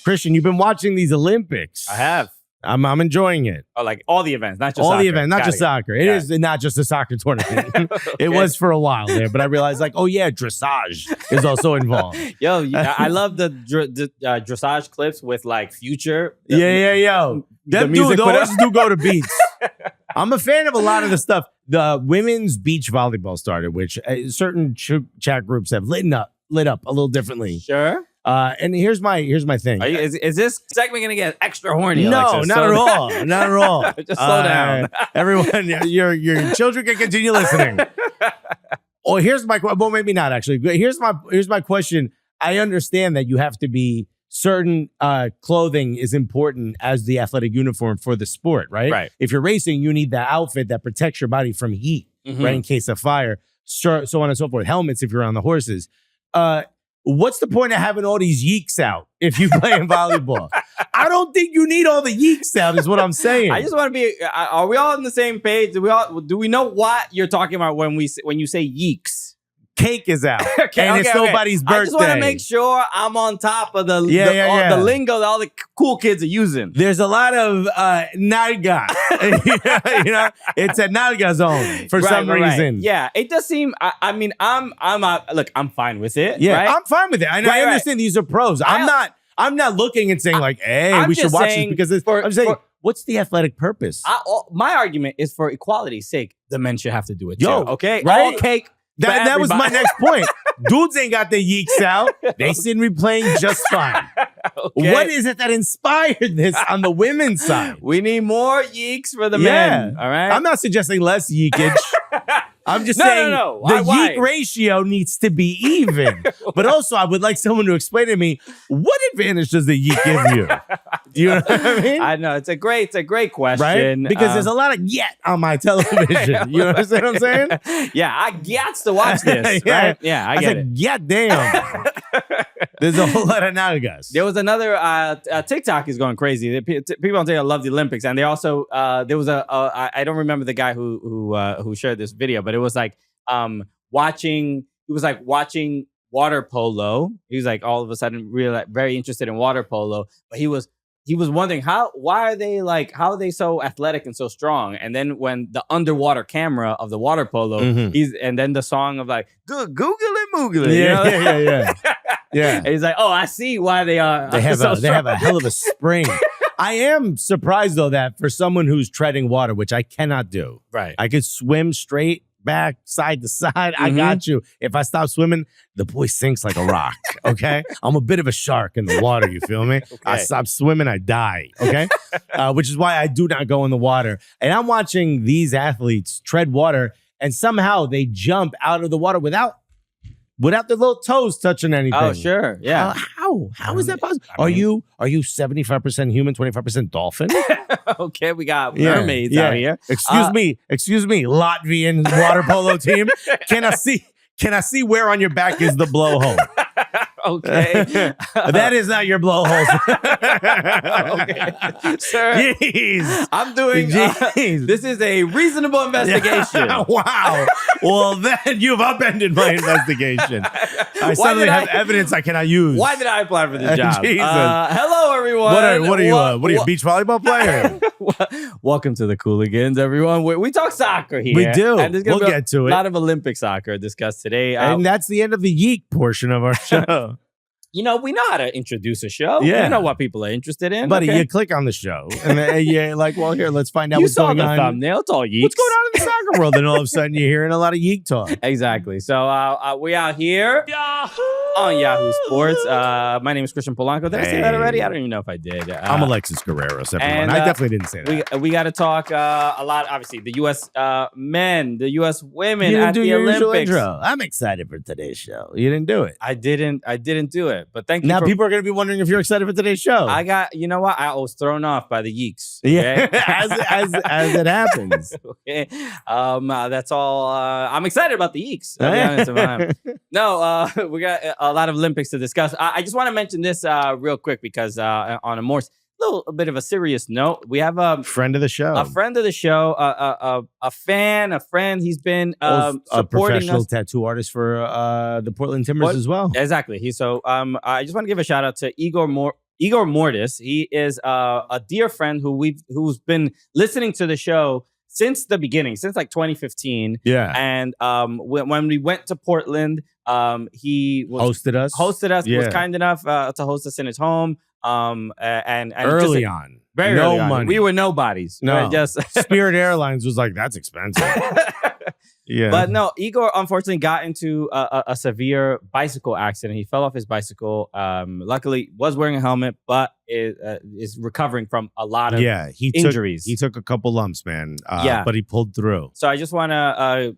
Christian, you've been watching these Olympics. I have. I'm enjoying it. Oh, like all the events, not just all soccer. the events, not just soccer. It is not just a soccer tournament. It was for a while there, but I realized like, oh yeah, dressage is also involved. Yo, I love the dressage clips with like Future. Yo. Them dude, those do go to beats. I'm a fan of a lot of the stuff. The women's beach volleyball started, which certain chat groups have lit up a little differently. Sure. And here's my thing. Is this segment gonna get extra horny? No, Alexis? not at all. Not at all. Just slow down. Everyone, your children can continue listening. Oh, here's my well, maybe not actually. Here's my question. I understand that you have to be certain clothing is important as the athletic uniform for the sport, right? Right. If you're racing, you need the outfit that protects your body from heat, right, in case of fire, so on and so forth. Helmets if you're on the horses. What's the point of having all these yeeks out if you play in volleyball? I don't think you need all the yeeks out is what I'm saying. I just want to be, are we all on the same page? Do we know what you're talking about when you say yeeks? Cake is out. And it's nobody's birthday. I just want to make sure I'm on top of the lingo that all the cool kids are using. There's a lot of nalga. You know, it's a nalga zone for some reason. Yeah, it does seem. I mean, look, I'm fine with it. Yeah, right? I'm fine with it. I understand these are pros. I'm not looking and saying like, hey, we should watch this because I'm saying, what's the athletic purpose? My argument is for equality's sake, the men should have to do it too. Okay, right? All cake. That was my next point. Dudes ain't got their yeeks out. They seem to be playing just fine. Okay. What is it that inspired this on the women's side? We need more yeeks for the men. All right. I'm not suggesting less yeekage. I'm just saying the yeek ratio needs to be even. But also, I would like someone to explain to me, what advantage does the yeek give you? Do you know what I mean? I know. It's a great question. Right? Because there's a lot of yet on my television. You understand what I'm saying? Yeah, I gets to watch this. Right? Yeah, I get it. Yeah, damn. There's a whole lot of nalgas. There was another TikTok is going crazy. People on TikTok love the Olympics, and they also there was I don't remember the guy who shared this video, but it was like watching water polo. He was like all of a sudden really very interested in water polo, but he was wondering why are they so athletic and so strong? And then when the underwater camera of the water polo, and then the song of like Google it, Moogle it. Yeah. And he's like, oh, I see why they are. They have a hell of a spring. I am surprised though that for someone who's treading water, which I cannot do, right? I could swim straight back, side to side. I got you. If I stop swimming, the boy sinks like a rock. Okay, I'm a bit of a shark in the water. You feel me? Okay. I stop swimming, I die. Okay, which is why I do not go in the water. And I'm watching these athletes tread water, and somehow they jump out of the water without their little toes touching anything. Oh, sure. Yeah. How is that possible? Are you 75% human, 25% dolphin? Okay, we got mermaids out here. Excuse me, Latvian water polo team. Can I see where on your back is the blowhole? Okay. That is not your blowhole. Okay. Sir. Jeez. I'm doing this is a reasonable investigation. Wow. Well, then you've upended my investigation. I suddenly have evidence I cannot use. Why did I apply for the job? Jesus. Hello, everyone. What are you, a beach volleyball player? Welcome to the Cooligans, everyone. We talk soccer here. We do. And we'll get to it. A lot of Olympic soccer discussed today. And that's the end of the yeek portion of our show. You know, we know how to introduce a show. Yeah. We know what people are interested in. Buddy, you click on the show and then you're like, well, here, let's find out what's going on. You saw the thumbnail. It's all yeeks. What's going on in the soccer world? And all of a sudden you're hearing a lot of yeek talk. Exactly. So we out here on Yahoo Sports. My name is Christian Polanco. Did I say that already? I don't even know if I did. I'm Alexis Guerreros, everyone. And, I definitely didn't say that. We got to talk a lot, obviously, the U.S. men, the U.S. women at the Olympics. Intro. I'm excited for today's show. You didn't do it. I didn't do it. But thank you. Now people are going to be wondering if you're excited for today's show. You know what? I was thrown off by the yeeks. Okay? Yeah, as it happens. Okay. That's all. I'm excited about the yeeks. I'll be honest. No, we got a lot of Olympics to discuss. I just want to mention this real quick because on a bit of a serious note, we have a friend of the show, a friend. He's been a supporting professional us. tattoo artist for the Portland Timbers as well. Exactly. I just want to give a shout out to Igor Igor Mortis. He is a dear friend who's been listening to the show since the beginning, since like 2015. Yeah. And when we went to Portland, he hosted us, was kind enough to host us in his home. And early just, on, very no early on. money. We were nobodies. No, right? Just Spirit Airlines was like, that's expensive. Yeah, but no, Igor unfortunately got into a severe bicycle accident. He fell off his bicycle. Luckily, was wearing a helmet, but is recovering from a lot of injuries. He took a couple lumps, man. Yeah, but he pulled through. So I just want to,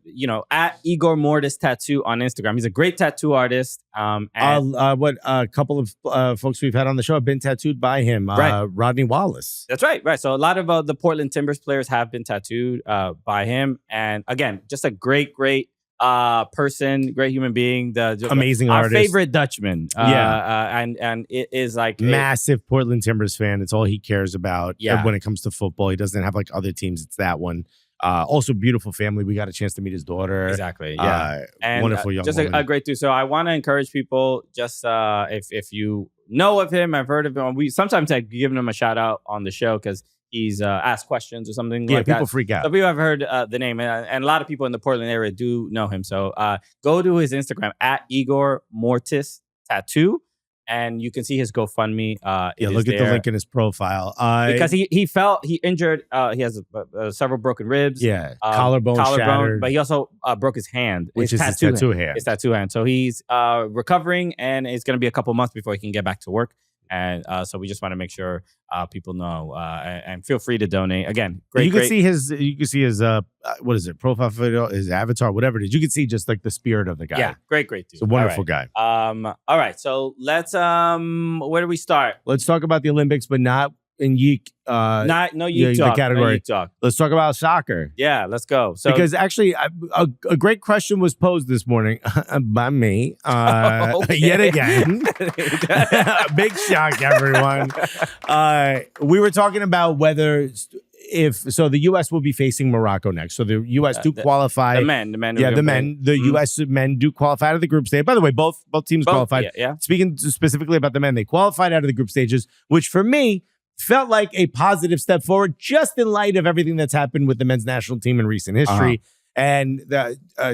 at Igor Mortis Tattoo on Instagram. He's a great tattoo artist. And a couple of folks we've had on the show have been tattooed by him. Right. Rodney Wallace. That's right. So a lot of the Portland Timbers players have been tattooed by him. And again, just a great person, great human being, amazing our artist, favorite Dutchman. And it is like massive Portland Timbers fan. It's all he cares about. Yeah. When it comes to football, he doesn't have like other teams. It's that one. Also, beautiful family. We got a chance to meet his daughter. Exactly. Yeah. And wonderful young just woman. a great dude. So I want to encourage people. Just if you know of him, I've heard of him. We sometimes I've given him a shout out on the show because he's asked questions or something like that. People freak out. So people have heard the name, and a lot of people in the Portland area do know him. So go to his Instagram at Igor Mortis Tattoo, and you can see his GoFundMe. Look at the link in his profile. Because he injured. He has several broken ribs. Yeah, collarbone shattered. But he also broke his hand, which is his tattoo hand. His tattoo hand. So he's recovering, and it's going to be a couple months before he can get back to work. And so we just want to make sure people know, and feel free to donate. Again, great. You can see his what is it, profile photo, his avatar, whatever it is. You can see just like the spirit of the guy. Yeah, great dude. He's a wonderful guy. All right, so let's where do we start? Let's talk about the Olympics, but not in yeek. The category. No talk. Let's talk about soccer. Yeah, let's go. So because actually, a great question was posed this morning by me yet again. Big shock, everyone. We were talking about whether the U.S. will be facing Morocco next. So the U.S. do qualify. The men. The U.S. men do qualify out of the group stage. By the way, both teams qualified. Yeah. Speaking specifically about the men, they qualified out of the group stages, which for me felt like a positive step forward, just in light of everything that's happened with the men's national team in recent history. And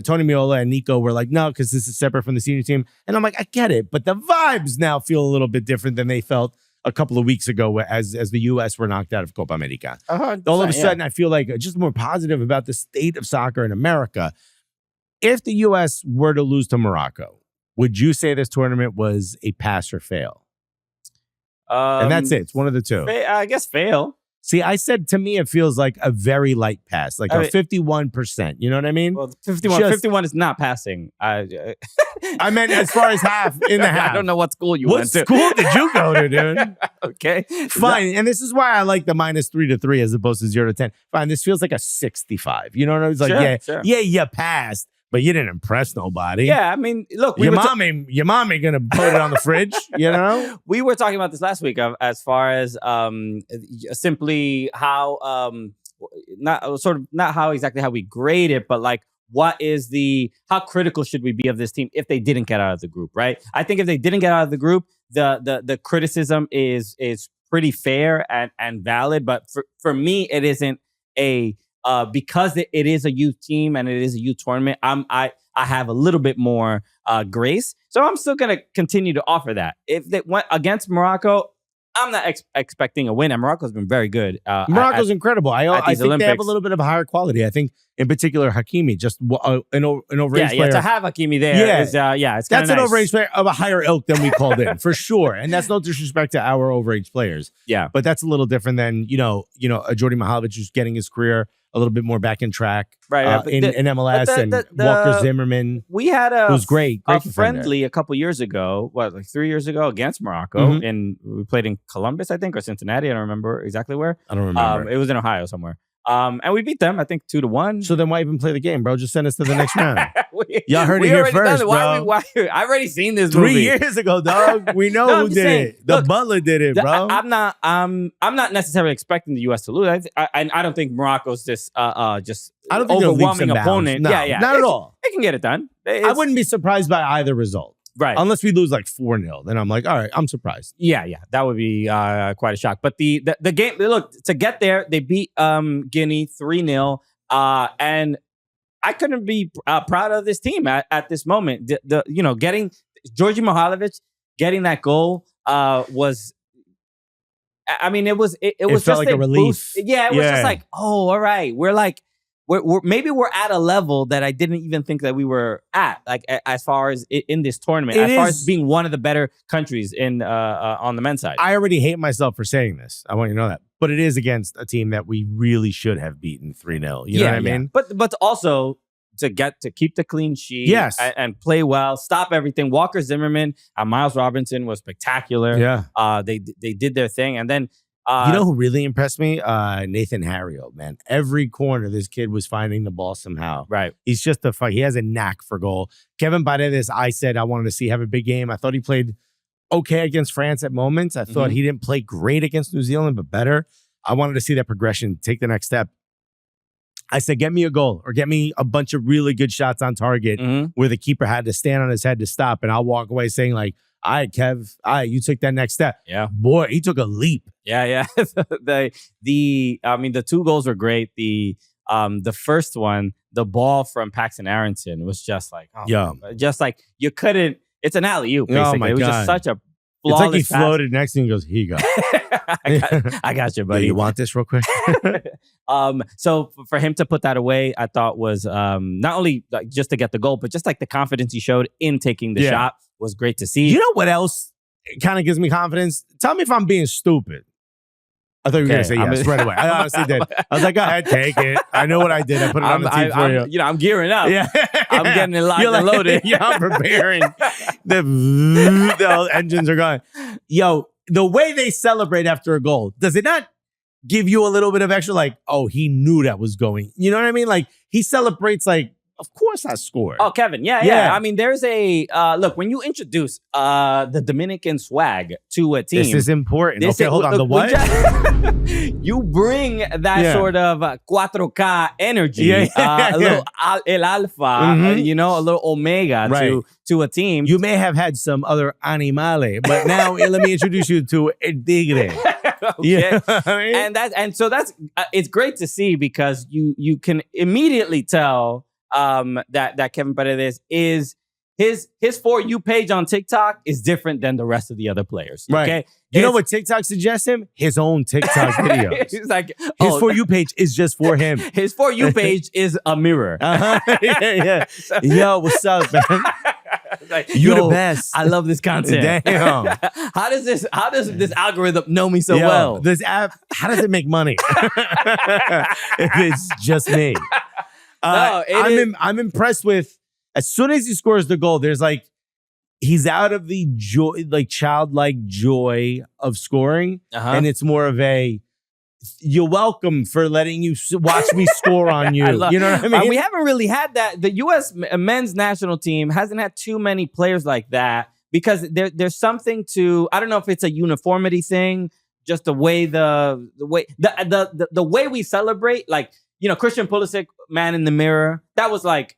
Tony Meola and Nico were like, no, because this is separate from the senior team. And I'm like, I get it. But the vibes now feel a little bit different than they felt a couple of weeks ago as the U.S. were knocked out of Copa America. All of a sudden, I feel like just more positive about the state of soccer in America. If the U.S. were to lose to Morocco, would you say this tournament was a pass or fail? And that's it. It's one of the two. I guess fail. See, I said to me, it feels like a very light pass, like a 51%. You know what I mean? Well, 51 is not passing. I meant as far as half in the half. I don't know what school you went to. What school did you go to, dude? Okay. Fine. And this is why I like the -3 to 3 as opposed to 0 to 10. Fine. This feels like a 65. You know what I mean? It's like, you passed, but you didn't impress nobody. Yeah, I mean, look, your mommy gonna put it on the fridge, you know? We were talking about this last week as far as simply how not exactly how we grade it, but like what is how critical should we be of this team if they didn't get out of the group, right? I think if they didn't get out of the group, the criticism is pretty fair and valid, but for me, it isn't because it is a youth team and it is a youth tournament. I have a little bit more grace, so I'm still gonna continue to offer that. If they went against Morocco, I'm not expecting a win, and Morocco's been very good. Morocco's incredible. I think Olympics. They have a little bit of a higher quality. I think, in particular, Hakimi, just an overage player. Yeah, to have Hakimi there is, it's that's nice. An overage player of a higher ilk than we called in, for sure. And that's no disrespect to our overage players. Yeah. But that's a little different than, a Jordi Mahalovic who's getting his career a little bit more back in track in MLS, and Walker Zimmerman. We had who's great friendly a couple years ago, like 3 years ago against Morocco, and we played in Columbus, I think, or Cincinnati. I don't remember exactly where. I don't remember. It was in Ohio somewhere. And we beat them, I think, 2-1. So then why even play the game, bro? Just send us to the next round. Y'all heard it here first, bro. I've already seen this 3 years ago, dog. We know who did it. The Butler did it, bro. I'm not necessarily expecting the U.S. to lose. I don't think Morocco's just I don't think overwhelming opponent. No, not at all. They can get it done. I wouldn't be surprised by either result. Right. Unless we lose like 4-0. Then I'm like, all right, I'm surprised. Yeah, that would be quite a shock. But the game, look, to get there, they beat Guinea 3-0. And I couldn't be proud of this team at this moment. Getting Georgi Mihailovic, getting that goal was, I mean, it was felt just like a relief. Boost. Yeah, it was just like, oh, all right. Maybe we're at a level that I didn't even think that we were at, like as far as in this tournament, far as being one of the better countries in on the men's side. I already hate myself for saying this. I want you to know that. But it is against a team that we really should have beaten 3-0. You know what I mean? But also to keep the clean sheet, yes, and play well, stop everything. Walker Zimmerman and Miles Robinson was spectacular. Yeah, they did their thing, and then. You know who really impressed me? Nathan Harriot, man. Every corner, this kid was finding the ball somehow. Right. He's just a fight. He has a knack for goal. Kevin Paredes, I said I wanted to see have a big game. I thought he played okay against France at moments. I thought he didn't play great against New Zealand, but better. I wanted to see that progression, take the next step. I said, get me a goal or get me a bunch of really good shots on target where the keeper had to stand on his head to stop. And I'll walk away saying like, all right, Kev, all right, you took that next step. Yeah. Boy, he took a leap. Yeah. I mean, the 2 goals were great. The first one, the ball from Paxton Aronson was just like, just like you couldn't. It's an alley-oop, basically. Oh my it was God. just such a It's like he pass. floated next thing and goes, here you go. I got you, buddy. Do you want this real quick? So for him to put that away, I thought was not only like just to get the goal, but just like the confidence he showed in taking the shot was great to see. You know what else kind of gives me confidence? Tell me if I'm being stupid. I thought you were going to say yes right away. I honestly did. I was like, go ahead, take it. I know what I did. I put it on the team for you. You know, I'm gearing up. Yeah. I'm getting it locked and loaded. Yeah, I'm preparing. The engines are going. Yo, the way they celebrate after a goal, does it not give you a little bit of extra like, oh, he knew that was going? You know what I mean? Like, he celebrates like, of course I scored. Oh, Kevin. Yeah. I mean, there's a look, when you introduce the Dominican swag to a team. This is important. Okay, hold on. The what? You bring that sort of 4K energy, a little El Alpha, a little Omega to a team. You may have had some other animale, but now let me introduce you to El Tigre. Okay. You know what I mean? And so that's it's great to see because you can immediately tell that Kevin Paredes is his For You page on TikTok is different than the rest of the other players. Right. Okay. You know what TikTok suggests him? His own TikTok videos. He's like, his For You page is just for him. His For You page is a mirror. Yeah. Yo, what's up, man? Like, you the best. I love this content. Damn. How does this algorithm know me so well? This app, how does it make money? If it's just me. I'm impressed with, as soon as he scores the goal, there's like, he's out of the joy, like childlike joy of scoring. And it's more of a, you're welcome for letting you watch me score on you. You know what I mean? We haven't really had that. The U.S. men's national team hasn't had too many players like that because there's something to, I don't know if it's a uniformity thing, just the way the way we celebrate, like, Christian Pulisic, man in the mirror, that was like,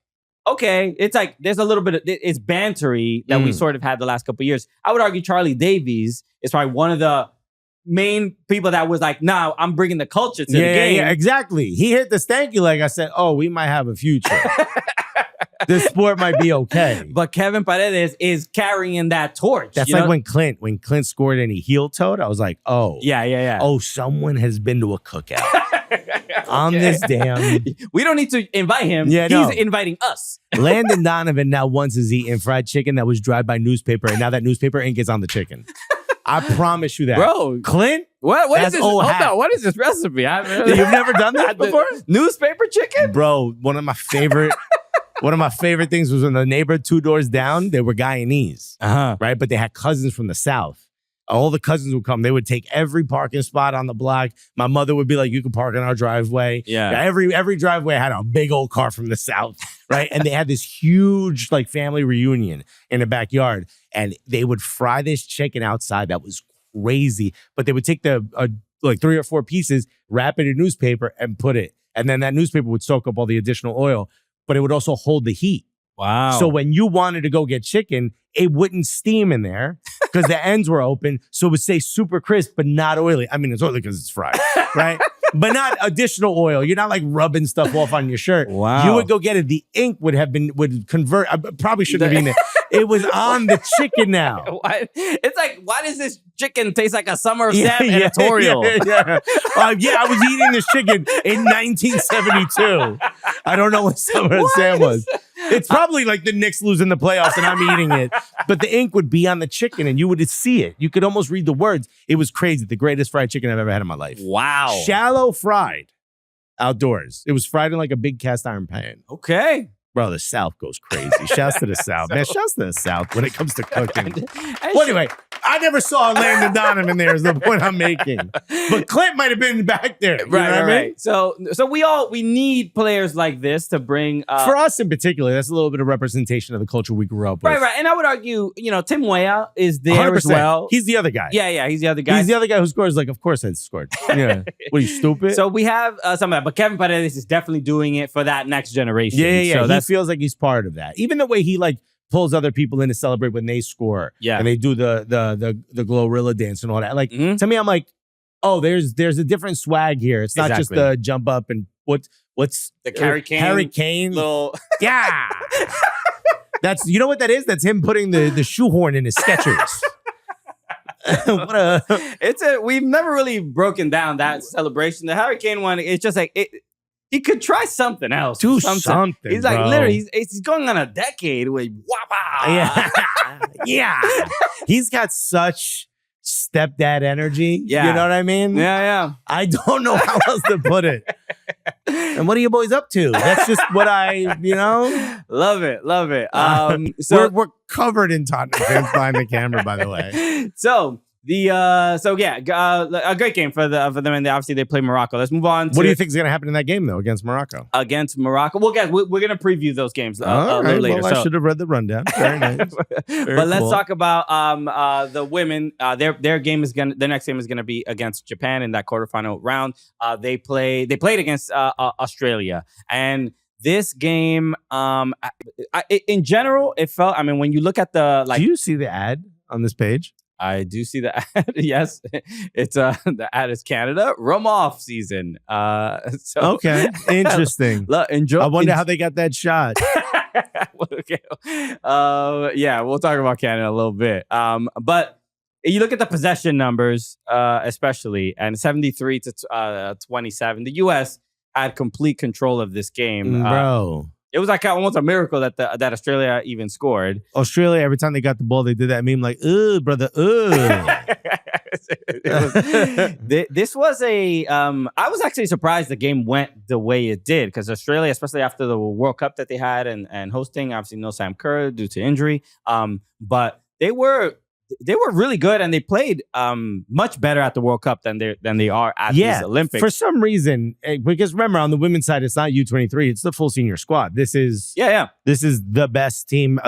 okay, it's like there's a little bit of it's bantery that we sort of had the last couple of years. I would argue Charlie Davies is probably one of the main people that was like, nah, I'm bringing the culture to the game. Yeah, exactly. He hit the stanky leg. I said, oh, we might have a future. This sport might be okay. But Kevin Paredes is carrying that torch. That's like when Clint scored and he heel-toed. I was like, oh. Yeah. Oh, someone has been to a cookout. On this damn. We don't need to invite him. Yeah, He's inviting us. Landon Donovan now once has eaten fried chicken that was dried by newspaper, and now that newspaper ink is on the chicken. I promise you that. Bro. Clint? What is this? Hold on. What is this recipe? You've never done that before? Newspaper chicken? Bro, one of my favorite things was when the neighbor 2 doors down, they were Guyanese. Right? But they had cousins from the South. All the cousins would come. They would take every parking spot on the block. My mother would be like, you can park in our driveway. Yeah. Every driveway had a big old car from the South, right? And they had this huge like family reunion in the backyard. And they would fry this chicken outside. That was crazy. But they would take the like 3 or 4 pieces, wrap it in newspaper and put it. And then that newspaper would soak up all the additional oil, but it would also hold the heat. Wow. So when you wanted to go get chicken, it wouldn't steam in there because the ends were open. So it would say super crisp, but not oily. I mean, it's oily because it's fried, right? But not additional oil. You're not like rubbing stuff off on your shirt. Wow. You would go get it. The ink would convert. I probably shouldn't have eaten it. It was on the chicken now. It's like, why does this chicken taste like a Summer of Sam editorial? Yeah. I was eating this chicken in 1972. I don't know what Summer of Sam was. It's probably like the Knicks losing the playoffs and I'm eating it. But the ink would be on the chicken and you would see it. You could almost read the words. It was crazy. The greatest fried chicken I've ever had in my life. Wow. Shallow fried outdoors. It was fried in like a big cast iron pan. Okay. Bro, the South goes crazy. Shouts to the South. Man, shouts to the South when it comes to cooking. Well, anyway, I never saw Landon Donovan there is the point I'm making. But Clint might have been back there. You know what I mean? So we need players like this to bring for us in particular, that's a little bit of representation of the culture we grew up with. Right. And I would argue, Tim Weah is there 100%. As well. He's the other guy. Yeah, he's the other guy. He's the other guy who scores like, of course I scored. Yeah. What are you, stupid? So we have some of that, but Kevin Paredes is definitely doing it for that next generation. Yeah. So he feels like he's part of that. Even the way he like pulls other people in to celebrate when they score. Yeah. And they do the Glorilla dance and all that. Like to me, I'm like, oh, there's a different swag here. It's not just the jump up and what's the Harry Kane little yeah. That's you know what that is? That's him putting the shoehorn in his Skechers. We've never really broken down that celebration. The Harry Kane one, it's just like he could try something else. Do something. He's like literally, he's going on a decade with wapa. Yeah. He's got such stepdad energy. Yeah. You know what I mean? Yeah. I don't know how else to put it. And what are you boys up to? That's just what Love it. So we're covered in Tottenham fans behind the camera, by the way. So a great game for them, and obviously they play Morocco. Let's move on. What do you think is going to happen in that game though against Morocco? Against Morocco, well, guys, we're going to preview those games a little later. Well, I should have read the rundown. Very nice. Let's talk about the women. Their next game is going to be against Japan in that quarterfinal round. They played against Australia, and this game, in general, it felt. I mean, when you look at do you see the ad on this page? I do see the ad. Yes, it's the ad is Canada rum off season. Okay, interesting. Enjoy. I wonder how they got that shot. Okay. We'll talk about Canada a little bit. But you look at the possession numbers, especially, and 73 to 27. The U.S. had complete control of this game, bro. It was like almost a miracle that Australia even scored. Australia, every time they got the ball, they did that meme like, "Ugh, brother, ugh." This was I was actually surprised the game went the way it did because Australia, especially after the World Cup that they had and hosting, obviously no Sam Kerr due to injury, but they were really good and they played much better at the World Cup than they are at these Olympics. For some reason, because remember on the women's side, it's not U23, it's the full senior squad. This is this is the best team,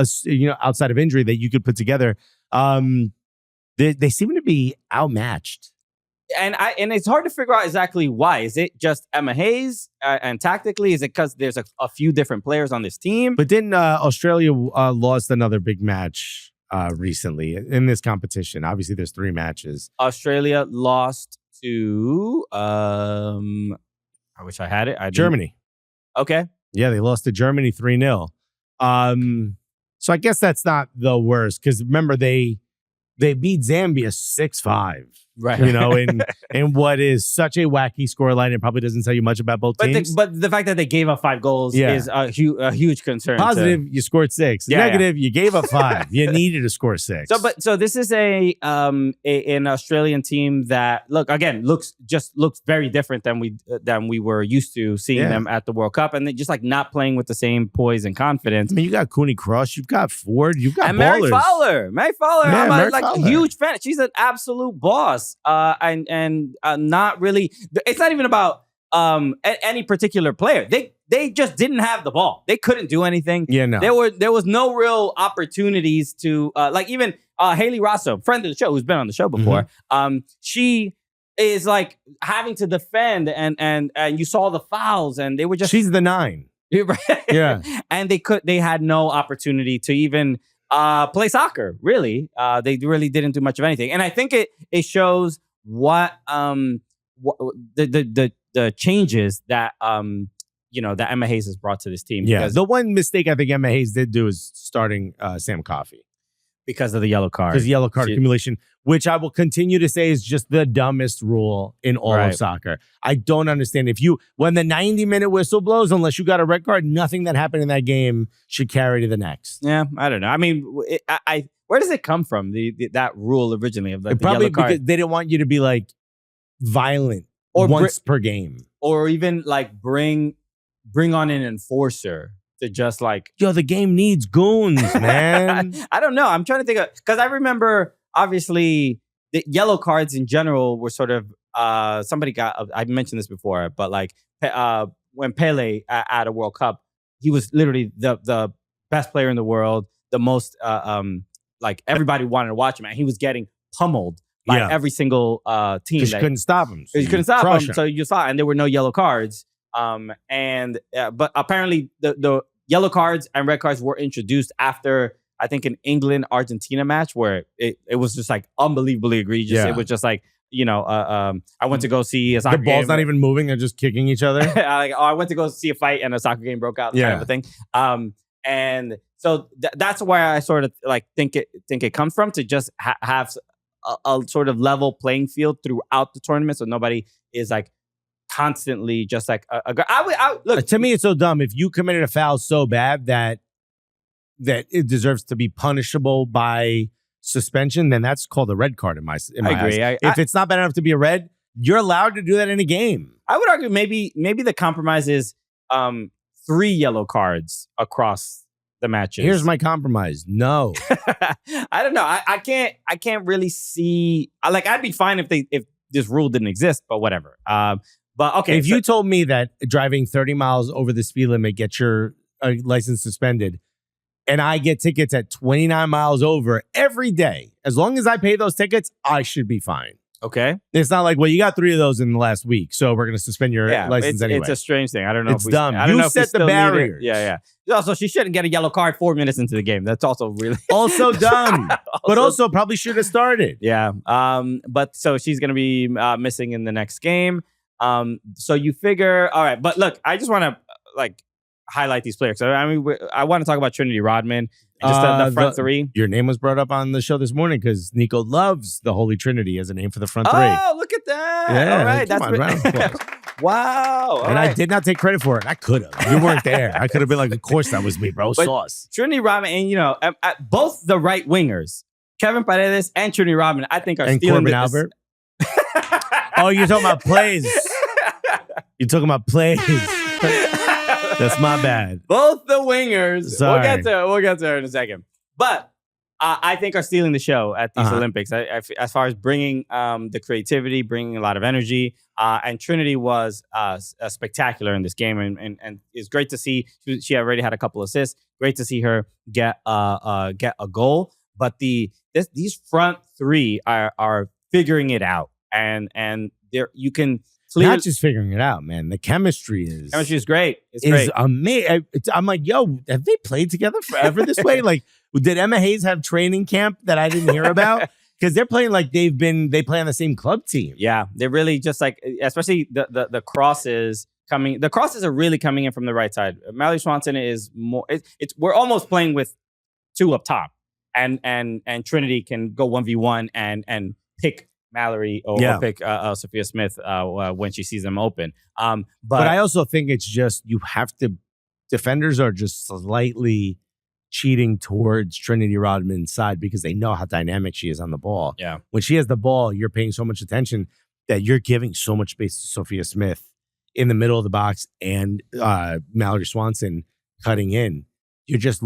outside of injury that you could put together. They seem to be outmatched. And it's hard to figure out exactly why. Is it just Emma Hayes? And tactically, is it because there's a few different players on this team? But didn't Australia lost another big match recently in this competition? Obviously, there's 3 matches. Australia lost to I wish I had it. Germany. Okay. Yeah, they lost to Germany 3-0. So I guess that's not the worst because remember they beat Zambia 6-5. Right. In what is such a wacky scoreline, it probably doesn't tell you much about both teams. But the fact that they gave up 5 goals is a huge concern. Positive, you scored 6. Negative, you gave up 5. You needed to score 6. So this is an Australian team that looks very different than we were used to seeing them at the World Cup, and they just like not playing with the same poise and confidence. I mean, you got Cooney Cross, you've got Ford, you've got and ballers. Mary Fowler. I'm a huge fan. She's an absolute boss. And not really. It's not even about any particular player. They just didn't have the ball. They couldn't do anything. Yeah, no. There was no real opportunities to even Haley Rosso, friend of the show, who's been on the show before. Mm-hmm. She is like having to defend, and you saw the fouls, and they were just. She's the 9. Yeah. And they had no opportunity to even play soccer. Really, they really didn't do much of anything. And I think it shows what the changes that that Emma Hayes has brought to this team. Yeah. Because, The one mistake I think Emma Hayes did do is starting Sam Coffey. because of the yellow card. Because yellow card accumulation, which I will continue to say is just the dumbest rule in all of soccer. I don't understand. When the 90-minute whistle blows, unless you got a red card, nothing that happened in that game should carry to the next. Yeah, I don't know. I mean, where does it come from? That rule originally of like the probably yellow card? because they didn't want you to be like violent once per game, or even like bring on an enforcer. To just like, yo, the game needs goons, man. I don't know. I'm trying to think of, because I remember obviously the yellow cards in general were sort of somebody got. I mentioned this before, but like when Pele at a World Cup, he was literally the best player in the world, the most like everybody wanted to watch him, and he was getting pummeled by every single team. Because you couldn't stop him. So you couldn't stop him, so you saw, and there were no yellow cards. But apparently the yellow cards and red cards were introduced after, I think, an England-Argentina match where it was just like unbelievably egregious. Yeah. It was just like, I went to go see a soccer game. The ball's not even moving. They're just kicking each other. I went to go see a fight and a soccer game broke out, kind of a thing. And so that's where I sort of like think it comes from, to just have a sort of level playing field throughout the tournament, so nobody is like constantly just like look. To me, it's so dumb. If you committed a foul so bad that it deserves to be punishable by suspension, then that's called a red card in my I agree. If it's not bad enough to be a red, you're allowed to do that in a game. I would argue maybe the compromise is 3 yellow cards across the matches. Here's my compromise. No. I don't know. I can't really see. I'd be fine if this rule didn't exist, but whatever. But okay, if you told me that driving 30 miles over the speed limit gets your license suspended, and I get tickets at 29 miles over every day, as long as I pay those tickets, I should be fine. Okay. It's not like, well, you got 3 of those in the last week, so we're going to suspend your license anyway. It's a strange thing. I don't know. It's dumb. You set the barriers. Yeah. Also, she shouldn't get a yellow card 4 minutes into the game. That's also really also dumb. But also probably should have started. Yeah. But so she's going to be missing in the next game. So you figure, all right. But look, I just want to like highlight these players. So I mean, I want to talk about Trinity Rodman. And just the front three. Your name was brought up on the show this morning because Nico loves the Holy Trinity as a name for the front three. Oh, look at that. Yeah, all right. That's wow. And I did not take credit for it. I could have. You weren't there. I could have been like, of course that was me, bro. But sauce. Trinity Rodman, and both the right wingers, Kevin Paredes and Trinity Rodman, I think are stealing Korbin Albert. Oh, you're talking about plays. You're talking about plays. That's my bad. Both the wingers. Sorry. We'll get to her in a second. But I think are stealing the show at these Olympics. As far as bringing the creativity, bringing a lot of energy. And Trinity was spectacular in this game. And it's great to see. She already had a couple assists. Great to see her get a goal. But these front three are figuring it out. And there you can... Not just figuring it out, man. The chemistry is great. It's great. Amazing. I'm like, yo, have they played together forever this way? Like, did Emma Hayes have training camp that I didn't hear about? Because they're playing like they play on the same club team. Yeah, they're really just like, especially the crosses coming. The crosses are really coming in from the right side. Mallory Swanson is more. We're almost playing with 2 up top, and Trinity can go 1v1 and pick Mallory or pick Sophia Smith when she sees them open. But I also think it's just defenders are just slightly cheating towards Trinity Rodman's side because they know how dynamic she is on the ball. Yeah. When she has the ball, you're paying so much attention that you're giving so much space to Sophia Smith in the middle of the box and Mallory Swanson cutting in. You're just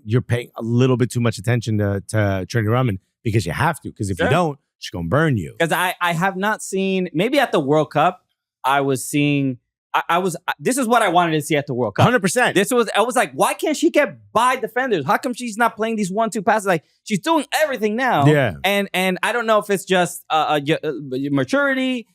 you're paying a little bit too much attention to Trinity Rodman because you have to. Because if you don't, she's going to burn you. Because I have not seen, maybe at the World Cup, I was seeing, this is what I wanted to see at the World Cup. 100%. I was like, why can't she get by defenders? How come she's not playing these 1-2 passes? Like, she's doing everything now. Yeah. And I don't know if it's just maturity,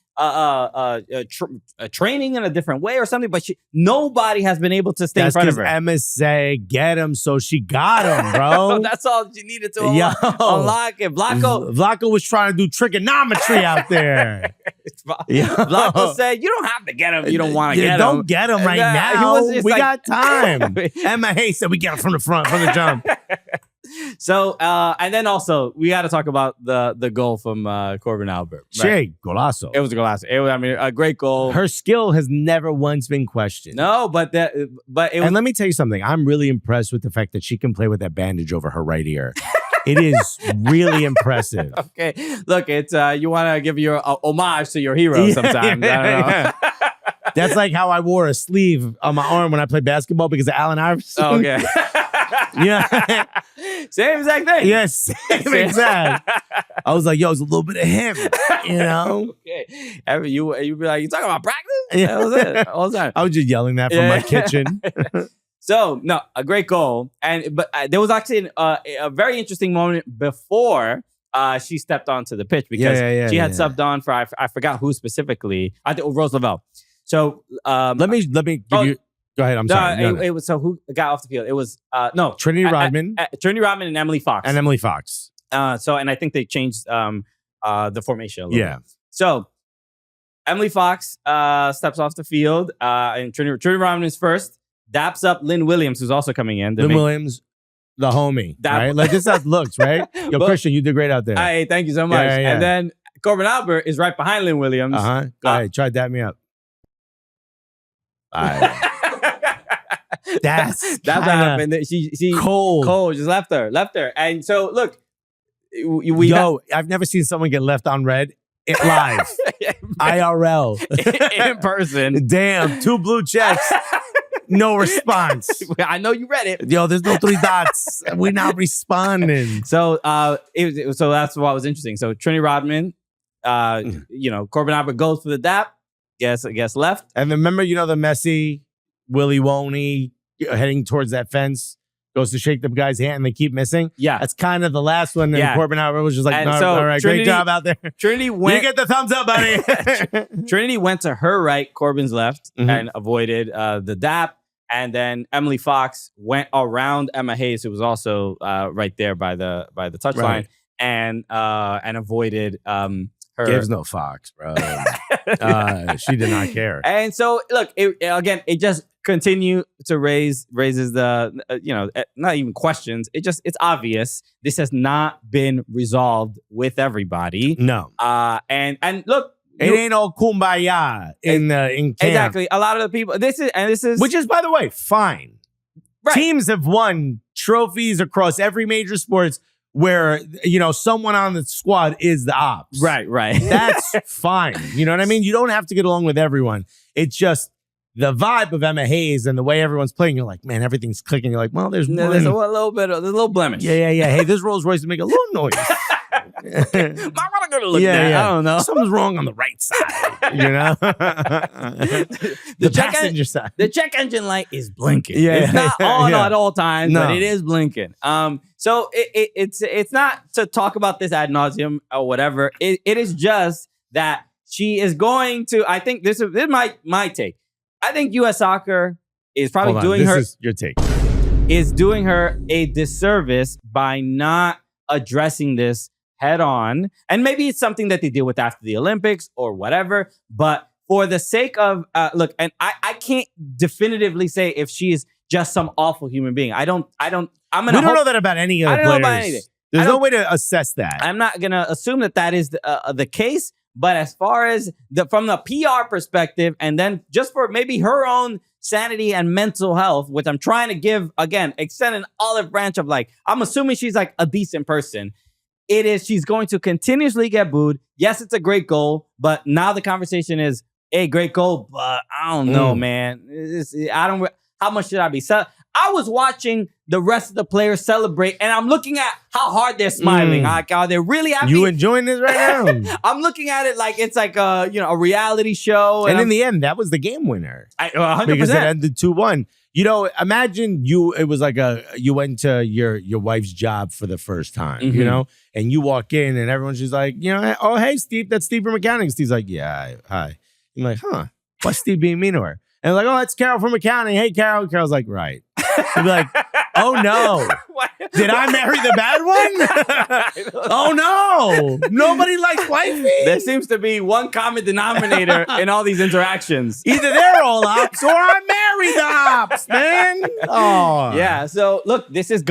training in a different way or something, but nobody has been able to stay in front of her. Emma say, get him, so she got him, bro. That's all she needed to unlock it. Vlaco was trying to do trigonometry out there. Vlaco said, you don't have to get him. You don't want to get him. Don't get him right now. We got time. Emma Hayes said we get him from the front, from the jump. So, and then also, we got to talk about the goal from Korbin Albert. Right? Golazo. It was a golazo. A great goal. Her skill has never once been questioned. No, but it was. And let me tell you something. I'm really impressed with the fact that she can play with that bandage over her right ear. It is really impressive. Okay. Look, it's you want to give your homage to your hero sometimes. I don't know. That's like how I wore a sleeve on my arm when I played basketball because of Allen Iverson. Oh, okay. Yeah. Same exact thing. Yes, same exact. I was like, yo, it's a little bit of him, you know? Okay. You be like, you talking about practice? Yeah. That was it. All the time. I was just yelling that from my kitchen. So, no, a great goal. But there was actually a very interesting moment before she stepped onto the pitch because she had subbed on for, I forgot who specifically. I think Rose Lavelle. So let me give you. Go ahead. I'm sorry. It was so who got off the field? It was Trinity Rodman, Trinity Rodman, and Emily Fox. And I think they changed the formation a little bit. So Emily Fox steps off the field, and Trinity Rodman is first. Daps up Lynn Williams, who's also coming in. Lynn Williams, the homie, right? Like this how it looks, right? Yo, Christian, you did great out there. Hey, thank you so much. Yeah. And then Korbin Albert is right behind Lynn Williams. Go ahead, try dap me up. That's what happened. She cold just left her. And so look, I've never seen someone get left on red live, IRL, in person. Damn, 2 blue checks, no response. I know you read it. Yo, there's no 3 dots. We're not responding. So so that's what was interesting. So Trinity Rodman, Korbin Albert goes for the dap. Guess left. And then remember, the Messi, Willy Woney heading towards that fence, goes to shake the guy's hand and they keep missing. Yeah. That's kind of the last one. And Korbin Albert was just like, no, so all right, Trinity, great job out there. Trinity went. You get the thumbs up, buddy. Trinity went to her right, Corbin's left, and avoided the dap. And then Emily Fox went around Emma Hayes, who was also right there by the touchline, and avoided her. Gives no Fox, bro. She did not care. And so, look, it just continued to raises the, not even questions. It's obvious this has not been resolved with everybody. No. And look, it ain't all kumbaya in camp. Exactly. A lot of the people, this is, which is, by the way, fine. Right. Teams have won trophies across every major sports where, someone on the squad is the ops. Right. That's fine. You know what I mean? You don't have to get along with everyone. It's just the vibe of Emma Hayes and the way everyone's playing. You're like, man, everything's clicking. You're like, well, there's a little blemish. Yeah. Hey, this Rolls Royce will make a little noise. Might want to go to look at. I don't know. Something's wrong on the right side. The passenger side. The check engine light is blinking. Yeah, it's not on at all times, but it is blinking. So it's not to talk about this ad nauseum or whatever. It is just that she is going to. I think this is my take. I think U.S. Soccer is probably your take. Is doing her a disservice by not addressing this head on. And maybe it's something that they deal with after the Olympics or whatever. But for the sake of, look, and I can't definitively say if she is just some awful human being. We don't know that about any other players. Know about anything. There's no way to assess that. I'm not going to assume that is the case. But as far as from the PR perspective, and then just for maybe her own sanity and mental health, which I'm trying to give, again, extend an olive branch of I'm assuming she's like a decent person. She's going to continuously get booed. Yes, it's a great goal, but now the conversation is, hey, great goal, but I don't know, man. How much should I be? I was watching the rest of the players celebrate, and I'm looking at how hard they're smiling. Like, are they really happy? You enjoying this right now? I'm looking at it like it's like a reality show. And in the end, that was the game winner. 100%. Because it ended 2-1. You know, imagine it was like you went to your wife's job for the first time, you know, and you walk in and everyone's just like, you know, oh, hey, Steve, that's Steve from accounting. Steve's like, yeah, hi. I'm like, huh, what's Steve being mean to her? And like, oh, that's Carol from accounting. Hey, Carol. Carol's like, right. You'd be like, oh no. Did I marry the bad one? Oh no. Nobody likes wifey. There seems to be one common denominator in all these interactions. Either they're all ops or I married the ops, man. Oh. Yeah. So look, this is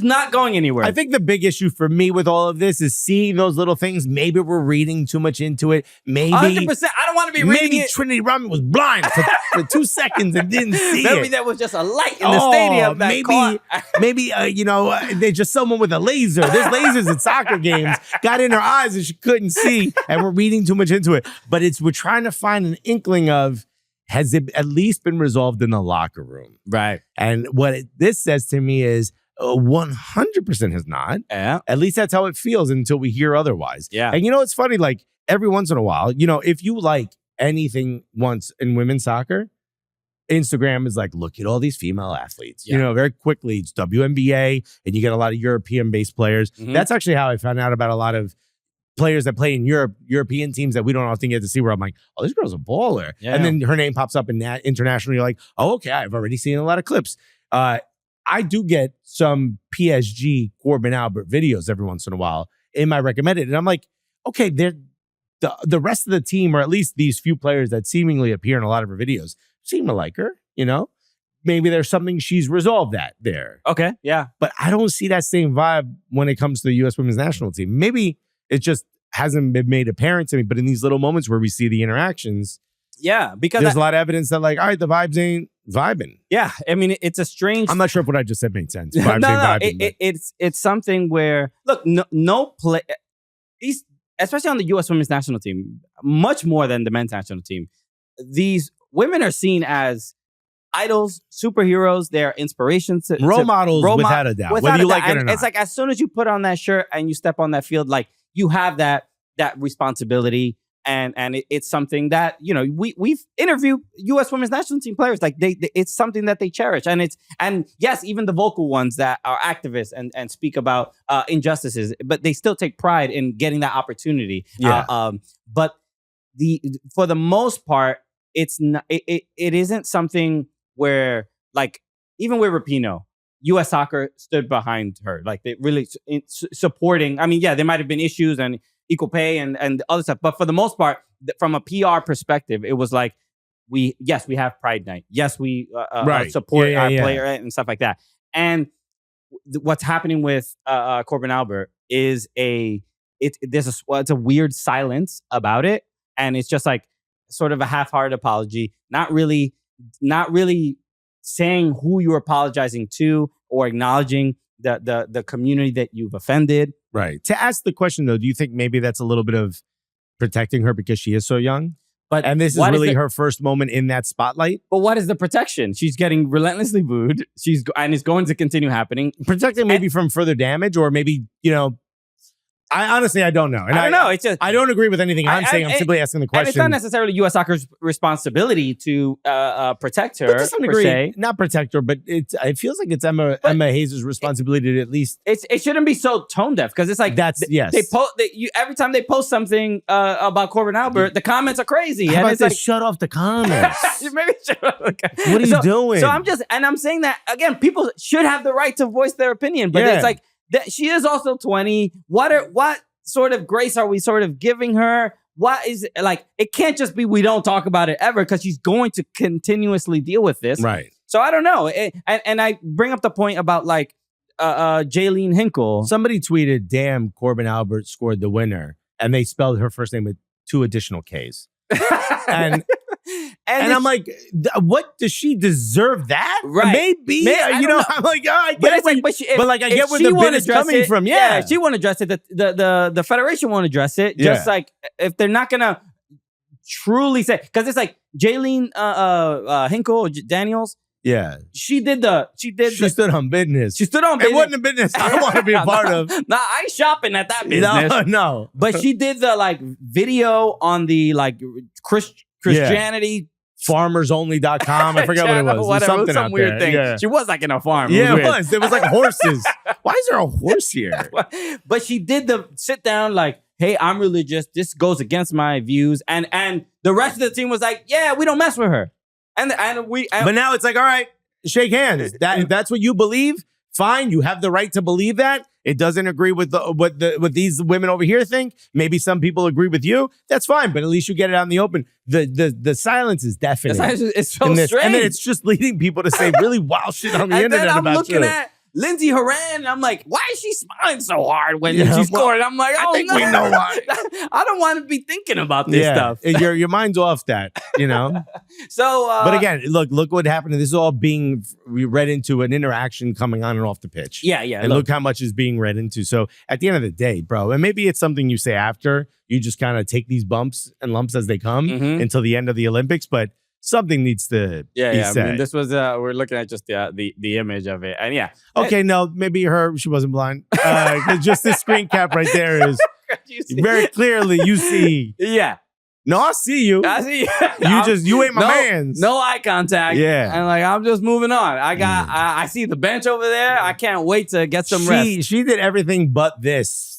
not going anywhere. I think the big issue for me with all of this is seeing those little things. Maybe we're reading too much into it. Maybe 100%. I don't want to be reading maybe it. Trinity Rodman was blind for 2 seconds and didn't see it. Maybe there was just a light in the stadium that caught. Maybe you know, they're just someone with a laser. There's lasers at soccer games. Got in her eyes and she couldn't see, and we're reading too much into it. But we're trying to find an inkling of, has it at least been resolved in the locker room? Right. And what this says to me is 100% has not. Yeah. At least that's how it feels until we hear otherwise. Yeah. And you know, it's funny, like every once in a while, you know, if you like anything once in women's soccer, Instagram is like, look at all these female athletes. You know, very quickly, it's WNBA, and you get a lot of European-based players. That's actually how I found out about a lot of players that play in European teams that we don't often get to see, where I'm like, oh, this girl's a baller. Yeah. And then her name pops up in that international. You're like, oh, okay, I've already seen a lot of clips. I do get some PSG Korbin Albert videos every once in a while in my recommended. And I'm like, okay, the rest of the team, or at least these few players that seemingly appear in a lot of her videos, seem to like her, you know? Maybe there's something she's resolved that there. Okay, yeah. But I don't see that same vibe when it comes to the U.S. women's national team. Maybe it just hasn't been made apparent to me, but in these little moments where we see the interactions, yeah, because there's a lot of evidence that, like, all right, the vibes ain't vibing. Yeah, I mean, it's a strange. I'm not sure if what I just said made sense. Vibes ain't vibing, it's something where, look, these, especially on the U.S. women's national team, much more than the men's national team, these women are seen as idols, superheroes. They're inspirations, role models, without a doubt, whether you like it or not. It's like, as soon as you put on that shirt and you step on that field, like, you have that responsibility, and it's something that, you know, we've interviewed U.S. women's national team players, like it's something that they cherish, and yes, even the vocal ones that are activists and speak about injustices, but they still take pride in getting that opportunity. Yeah. But for the most part, it's not. It isn't something where, like, even with Rapinoe, U.S. Soccer stood behind her, like they really supporting. I mean, yeah, there might have been issues and equal pay and other stuff, but for the most part, from a PR perspective, it was like, we have Pride Night, yes, we support our player and stuff like that. And what's happening with Korbin Albert is it's a weird silence about it, and it's just like sort of a half-hearted apology, not really saying who you're apologizing to or acknowledging the community that you've offended. Right. To ask the question, though, do you think maybe that's a little bit of protecting her because she is so young? And this is really her first moment in that spotlight? But what is the protection? She's getting relentlessly booed. And it's going to continue happening. Protecting maybe from further damage, or maybe, you know, I honestly don't know. And I don't know. It's just, I don't agree with anything I'm saying. I'm simply asking the question. And it's not necessarily U.S. Soccer's responsibility to protect her, to some degree, not protect her, but it feels like it's Emma Hayes' responsibility to at least. It shouldn't be so tone deaf, because it's like yes. Every time they post something about Korbin Albert, the comments are crazy. How about like, shut off the comments? Maybe shut off the comments. What are you doing? So I'm saying that again. People should have the right to voice their opinion, but it's like, she is also 20. What sort of grace are we sort of giving her? What is it? Like, it can't just be we don't talk about it ever, because she's going to continuously deal with this. Right. So I don't know. And I bring up the point about, like, Jaylene Hinkle. Somebody tweeted, damn, Korbin Albert scored the winner. And they spelled her first name with 2 additional Ks. And I'm like, what, does she deserve that? Right. Maybe. You know, I'm like, oh, I get it. But I get where the bit is coming from. Yeah. She won't address it. The Federation won't address it. Just like, if they're not going to truly say, because it's like Jaylene Hinkle, Daniels. Yeah. She stood on business. She stood on business. It wasn't a business I don't want to be a part of. Nah, I ain't shopping at that business. No. But she did the, like, video on the, like, Christianity farmersonly.com. I forgot what it was. Whatever, Something some out weird there. thing. Yeah. She was like in a farm. Yeah, weird. it was. It was like horses. Why is there a horse here? But she did the sit down like, hey, I'm religious. This goes against my views. And the rest of the team was like, yeah, we don't mess with her. But now it's like, all right, shake hands. If that's what you believe, fine. You have the right to believe that. It doesn't agree with what these women over here think. Maybe some people agree with you. That's fine, but at least you get it out in the open. The silence is definite. It's so strange. And then it's just leading people to say really wild shit on the and internet then I'm about looking you. at Lindsey Horan, and I'm like, why is she smiling so hard when she scored? I'm like, I think we know why. I don't want to be thinking about this stuff. Your mind's off that, So, but again, look what happened. This is all being read into an interaction coming on and off the pitch. Yeah. And look how much is being read into. So at the end of the day, bro, and maybe it's something you say after, you just kind of take these bumps and lumps as they come until the end of the Olympics, but something needs to be said. I mean, this was we're looking at just the image of it, and okay, no, maybe she wasn't blind. Just this screen cap right there is very clearly you see. Yeah. No, I see you. I see you. You ain't my mans. No eye contact. Yeah. And I'm just moving on. I see the bench over there. I can't wait to get some rest. She did everything but this.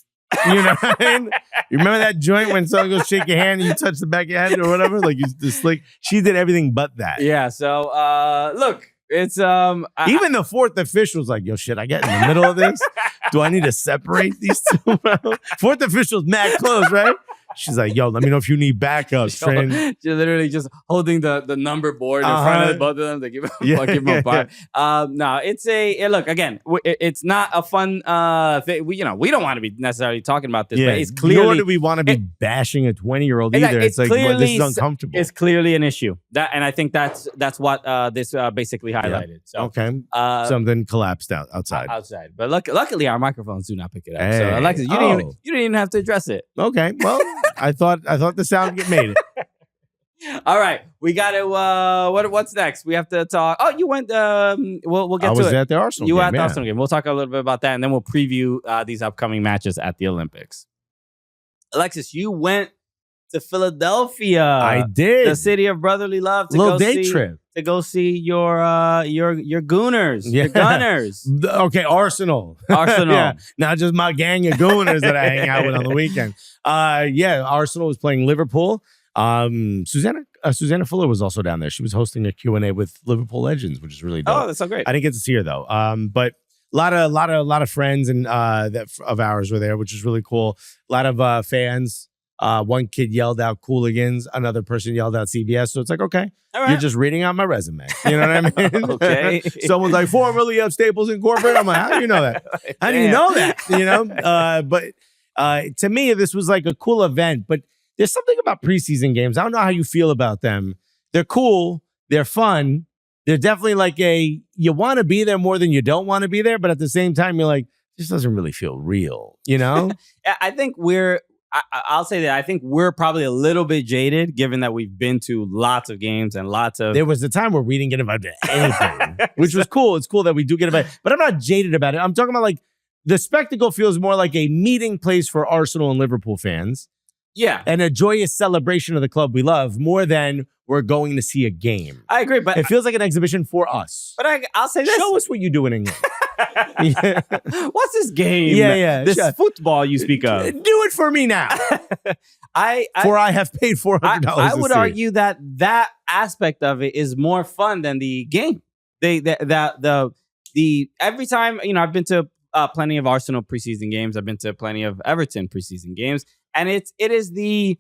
You know what I mean? You remember that joint when someone goes shake your hand and you touch the back of your head or whatever? Like you just like she did everything but that. Yeah. So look, it's even the fourth official's like, yo, shit, I get in the middle of this. Do I need to separate these two? Fourth official's mad close, right? She's like, yo, let me know if you need backups, Trin. She's literally just holding the number board in front of both of them to give them a bar. No, it's look, again, it's not a fun thing. We don't want to be necessarily talking about this, but it's clearly. Nor do we want to be bashing a 20-year-old either. It's like, well, this is uncomfortable. It's clearly an issue. And I think that's what this basically highlighted. Yeah. So, okay. Something collapsed outside. Outside. But luckily, our microphones do not pick it up. Hey. So, Alexis, you didn't even have to address it. Okay. Well, I thought the sound made it. All right, we got to. What's next? We have to talk. Oh, you went. We'll get to it. I was at the Arsenal game. You were at the Arsenal game. We'll talk a little bit about that, and then we'll preview these upcoming matches at the Olympics. Alexis, you went to Philadelphia. I did. The city of brotherly love. Little day trip to go see your Gooners, your Gunners. Okay, Arsenal. Yeah, not just my gang of Gooners that I hang out with on the weekend. Arsenal was playing Liverpool. Susanna Fuller was also down there. She was hosting a Q&A with Liverpool legends, which is really dope. Oh, that's so great. I didn't get to see her though. But a lot of friends and of ours were there, which is really cool. A lot of fans. One kid yelled out Cooligans. Another person yelled out CBS. So it's like, okay, right. You're just reading out my resume. You know what I mean? Okay. Someone's like, formerly of Staples Incorporated. I'm like, how do you know that? How do you know that? But to me, this was like a cool event. But there's something about preseason games. I don't know how you feel about them. They're cool. They're fun. They're definitely like you want to be there more than you don't want to be there. But at the same time, you're like, this doesn't really feel real, I think I'll say that I think we're probably a little bit jaded, given that we've been to lots of games and lots of. There was a time where we didn't get invited to anything, which was cool. It's cool that we do get invited, but I'm not jaded about it. I'm talking about like the spectacle feels more like a meeting place for Arsenal and Liverpool fans. Yeah, and a joyous celebration of the club we love more than we're going to see a game. I agree, but it feels like an exhibition for us. But I'll say this: show us what you do in England. What's this game? Yeah. This football you speak of. Do it for me now. I have paid $400. I would argue that aspect of it is more fun than the game. The every time I've been to plenty of Arsenal preseason games. I've been to plenty of Everton preseason games, and it is the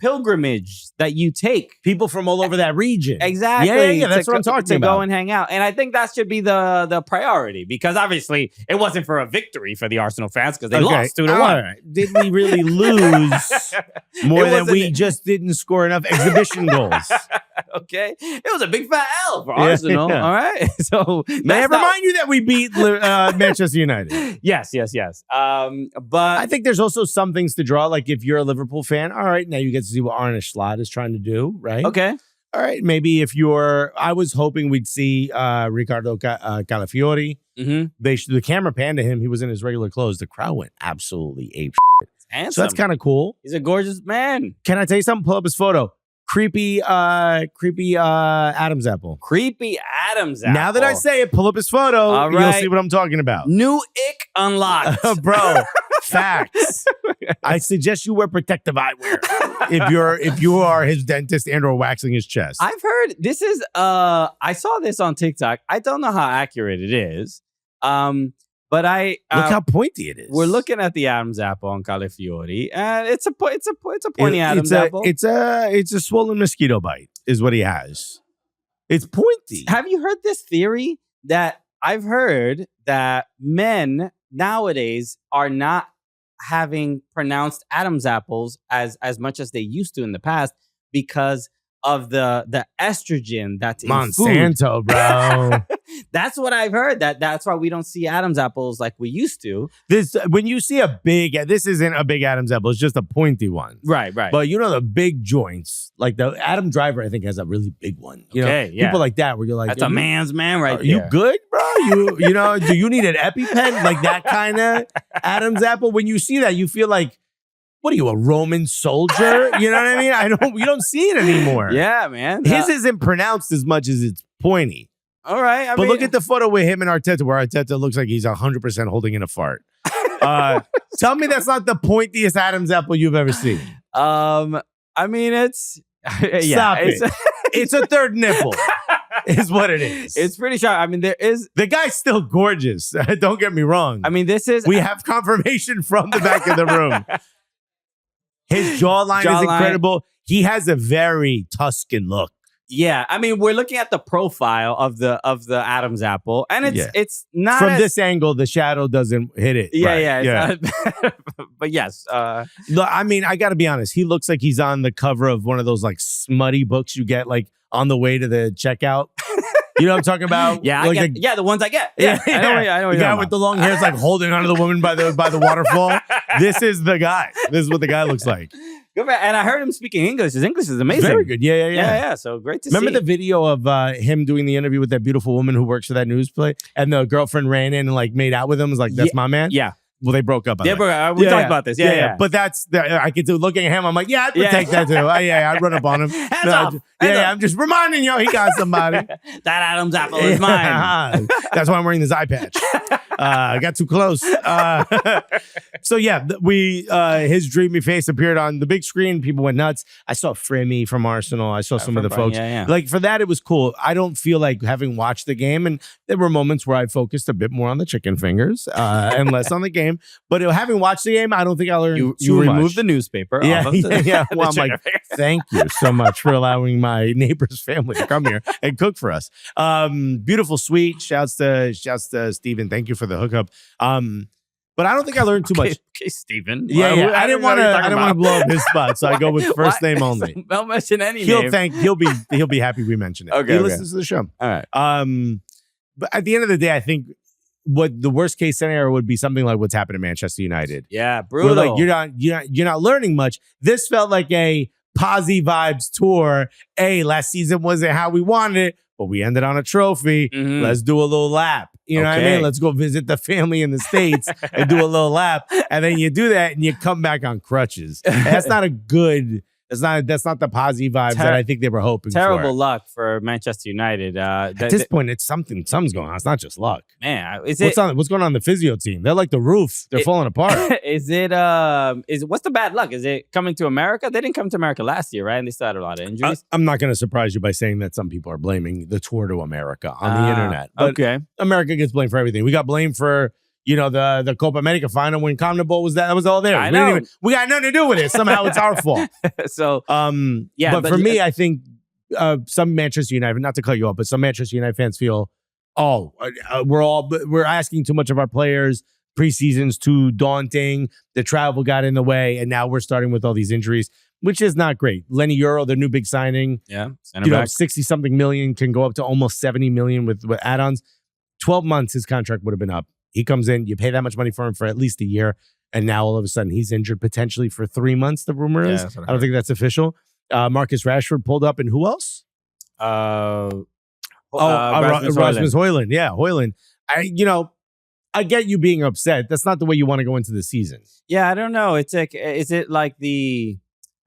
pilgrimage that you take. People from all over that region. Exactly. Yeah, that's what I'm talking about. To go and hang out. And I think that should be the priority, because obviously it wasn't for a victory for the Arsenal fans because they lost 2-1. Right. Did we really lose more than we just didn't score enough exhibition goals? Okay. It was a big fat L for Arsenal. Yeah. All right. So may I remind you that we beat Manchester United. Yes. But I think there's also some things to draw. Like if you're a Liverpool fan, all right, now you get to see what Arne Slot is trying to do, right? Okay. All right, maybe if I was hoping we'd see Riccardo Calafiori. Mm-hmm. The camera panned to him. He was in his regular clothes. The crowd went absolutely ape shit. Handsome. So that's kind of cool. He's a gorgeous man. Can I tell you something? Pull up his photo. creepy Adam's apple. Creepy Adam's apple. Now that I say it, pull up his photo. All You'll right. see what I'm talking about. New ick unlocked. Bro, facts. I suggest you wear protective eyewear if you are his dentist and or waxing his chest. I've heard this is I saw this on TikTok. I don't know how accurate it is. But I look how pointy it is. We're looking at the Adam's apple on Califiori, and it's a pointy Adam's apple. It's a swollen mosquito bite, is what he has. It's pointy. Have you heard this theory that I've heard that men nowadays are not having pronounced Adam's apples as much as they used to in the past because of the estrogen that's in Monsanto, food. Bro. That's what I've heard. That's why we don't see Adam's apples like we used to. When you see this isn't a big Adam's apple, it's just a pointy one. Right. But you know the big joints, like the Adam Driver, I think has a really big one. You know, yeah. people like that where you're like, that's a man's man right are there. You good, bro? You know, do you need an EpiPen? Like that kind of Adam's apple. When you see that, you feel like, what are you, a Roman soldier? You know what I mean? You don't see it anymore. Yeah, man. His isn't pronounced as much as it's pointy. All right. But look at the photo with him and Arteta, where Arteta looks like he's 100% holding in a fart. Tell me that's not the pointiest Adam's apple you've ever seen. I mean, it's Stop it. It's a third nipple. Is what it is. It's pretty sharp. I mean, the guy's still gorgeous. Don't get me wrong. I mean, we have confirmation from the back of the room. His jawline is incredible. He has a very Tuscan look. Yeah, I mean, we're looking at the profile of the Adam's apple, and it's not from this angle. The shadow doesn't hit it. Yeah. But yes, look, I mean, I got to be honest. He looks like he's on the cover of one of those like smutty books you get like on the way to the checkout. You know what I'm talking about? Yeah, like the ones I get. Yeah, I know. The guy with the long hair is like holding onto the woman by the waterfall. This is the guy. This is what the guy looks like. Good man. And I heard him speaking English. His English is amazing. Very good. Yeah. So great to Remember see. the video of him doing the interview with that beautiful woman who works for that news play, and the girlfriend ran in and like made out with him. Was like, "That's my man." Yeah. Well, they broke up. We talked about this. Yeah. But I could do looking at him. I'm like, yeah, I'd protect that too. I'd run up on him. Hands off. I'm just reminding you, he got somebody. That Adam's apple is mine. That's why I'm wearing this eye patch. I got too close. So yeah, his dreamy face appeared on the big screen. People went nuts. I saw Frimmy from Arsenal. I saw some of the folks. Yeah. Like for that, it was cool. I don't feel like having watched the game, and there were moments where I focused a bit more on the chicken fingers and less on the game. But having watched the game, I don't think I learned you removed the newspaper. Yeah. Well, I'm like, thank you so much for allowing my neighbor's family to come here and cook for us. Beautiful suite. Shouts to Steven. Thank you for the hookup. But I don't think I learned too much. Okay, Steven. Yeah. I didn't want to blow up his spot, so I go with first name only. Don't mention any name. He'll be happy we mentioned it. Okay. He listens to the show. All right. But at the end of the day, I think what the worst case scenario would be something like what's happened to Manchester United. Yeah, brutal. Where like you're not learning much. This felt like a Posy Vibes tour. Last season wasn't how we wanted it, but we ended on a trophy. Mm-hmm. Let's do a little lap. You know what I mean? Let's go visit the family in the States and do a little lap. And then you do that and you come back on crutches. That's not a good. That's not the Posy vibes that I think they were hoping for. Terrible luck for Manchester United. At this point, it's something's going on. It's not just luck. Man, what's going on in the physio team? They're like the roof. They're falling apart. What's the bad luck? Is it coming to America? They didn't come to America last year, right? And they still had a lot of injuries. I'm not going to surprise you by saying that some people are blaming the tour to America on the internet. But okay. America gets blamed for everything. We got blamed for the Copa America final when CONMEBOL was that was all there. We got nothing to do with it. Somehow it's our fault. So but for me, I think some Manchester United, not to cut you off, but some Manchester United fans feel, we're asking too much of our players. Preseason's too daunting. The travel got in the way, and now we're starting with all these injuries, which is not great. Lenny Euro, their new big signing, center back. 60-something million can go up to almost 70 million with add-ons. 12 months, his contract would have been up. He comes in, you pay that much money for him for at least a year, and now all of a sudden he's injured potentially for 3 months, the rumor is. I don't think that's official. Marcus Rashford pulled up, and who else? Rasmus Højlund. Yeah, Højlund. I get you being upset. That's not the way you want to go into the season. Yeah, I don't know. It's like, is it like the...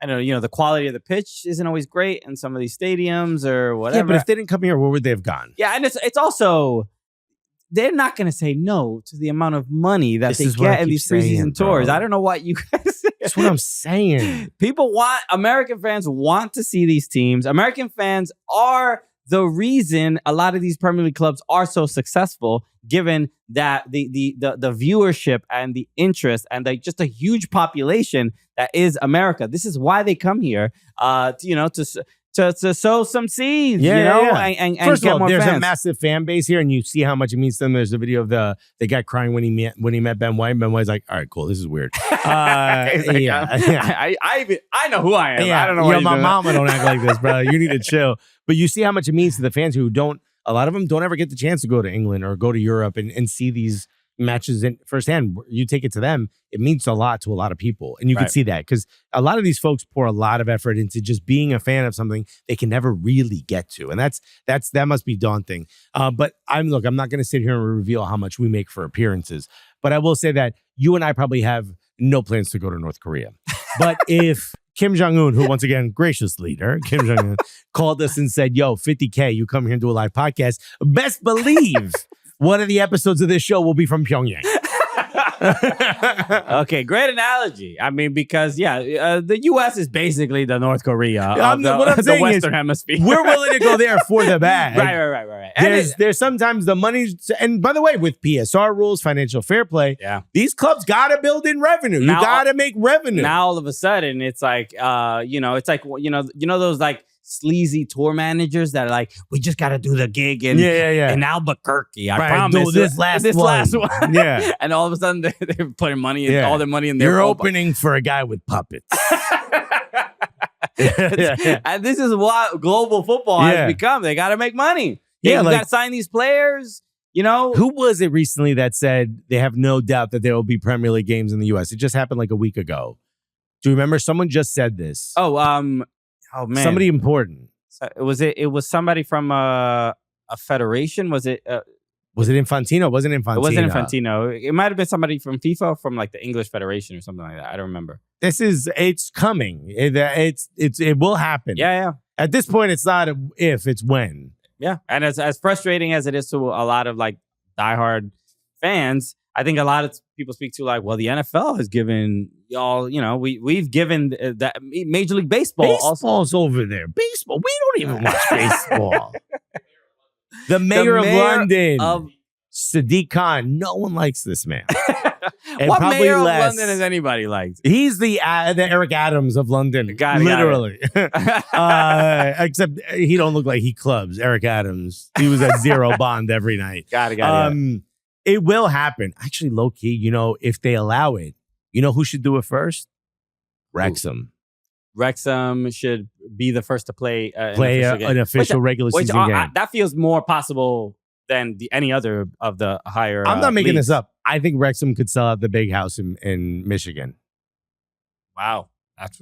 I don't know, the quality of the pitch isn't always great in some of these stadiums or whatever. Yeah, but if they didn't come here, where would they have gone? Yeah, and it's also, they're not going to say no to the amount of money that they get in these preseason tours. I don't know what you guys say. That's what I'm saying. American fans want to see these teams. American fans are the reason a lot of these Premier League clubs are so successful, given that the viewership and the interest and just a huge population that is America. This is why they come here, to sow some seeds, and First get of all, more there's fans. a massive fan base here, and you see how much it means to them. There's a video of the guy crying when he met Ben White. Ben White's like, all right, cool, this is weird. I know who I am. I don't know. My mama don't act like this, bro. You need to chill. But you see how much it means to the fans who don't. A lot of them don't ever get the chance to go to England or go to Europe and see these matches in firsthand. You take it to them, it means a lot to a lot of people. And you can see that because a lot of these folks pour a lot of effort into just being a fan of something they can never really get to. And that must be daunting. But I'm not going to sit here and reveal how much we make for appearances. But I will say that you and I probably have no plans to go to North Korea. But if Kim Jong-un, who once again, gracious leader, Kim Jong-un, called us and said, yo, 50K, you come here and do a live podcast, best believe one of the episodes of this show will be from Pyongyang. Okay, great analogy. I mean, because the U.S. is basically the North Korea of the Western Hemisphere. We're willing to go there for the bag. Right. There's sometimes the money, and by the way, with PSR rules, financial fair play, these clubs gotta build in revenue. You gotta make revenue. Now all of a sudden, it's like, those like sleazy tour managers that are like, we just got to do the gig in Albuquerque. I promise. Do this last one. Yeah. And all of a sudden they're putting money in all their money in their You're opening for a guy with puppets. And this is what global football has become. They got to make money. You got to sign these players. Who was it recently that said they have no doubt that there will be Premier League games in the U.S.? It just happened like a week ago. Do you remember? Someone just said this. Oh man! Somebody important. So it was somebody from a federation. Was it Infantino? It wasn't Infantino. It wasn't Infantino. It might have been somebody from FIFA, from like the English Federation or something like that. I don't remember. It's coming. It will happen. Yeah. At this point, it's not if, it's when. Yeah, and as frustrating as it is to a lot of like diehard fans, I think a lot of people speak to like, well, the NFL has given y'all, we've given that Major League Baseball. Baseball's over there. Baseball. We don't even watch baseball. The mayor of London, Sadiq Khan. No one likes this man. What mayor of London has anybody liked? He's the Eric Adams of London. Literally. Except he don't look like he clubs. Eric Adams. He was at zero bond every night. Got it. It will happen. Actually, low key, if they allow it, who should do it first? Wrexham. Wrexham should be the first to play an official regular season game. That feels more possible than any other of the higher. I'm not making leagues. this up. I think Wrexham could sell out the big house in Michigan. Wow, that's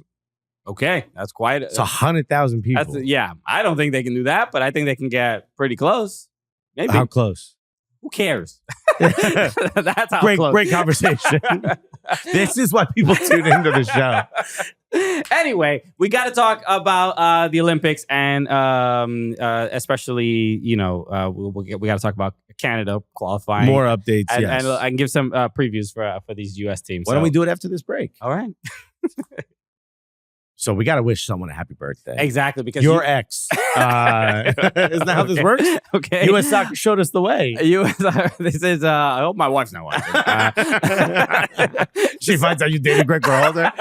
okay. That's quite. It's 100,000 people. I don't think they can do that, but I think they can get pretty close. Maybe. How close? Who cares? That's how close. Great conversation. This is why people tune into the show. Anyway, we got to talk about the Olympics and especially, we got to talk about Canada qualifying. More updates, and, yes. And I can give some previews for these U.S. teams. Why don't we do it after this break? All right. So we got to wish someone a happy birthday. Exactly. Because your ex. Isn't that how this works? Okay. U.S. Soccer showed us the way. This is, I hope my wife's not watching. She finds out you dated Gregg Berhalter.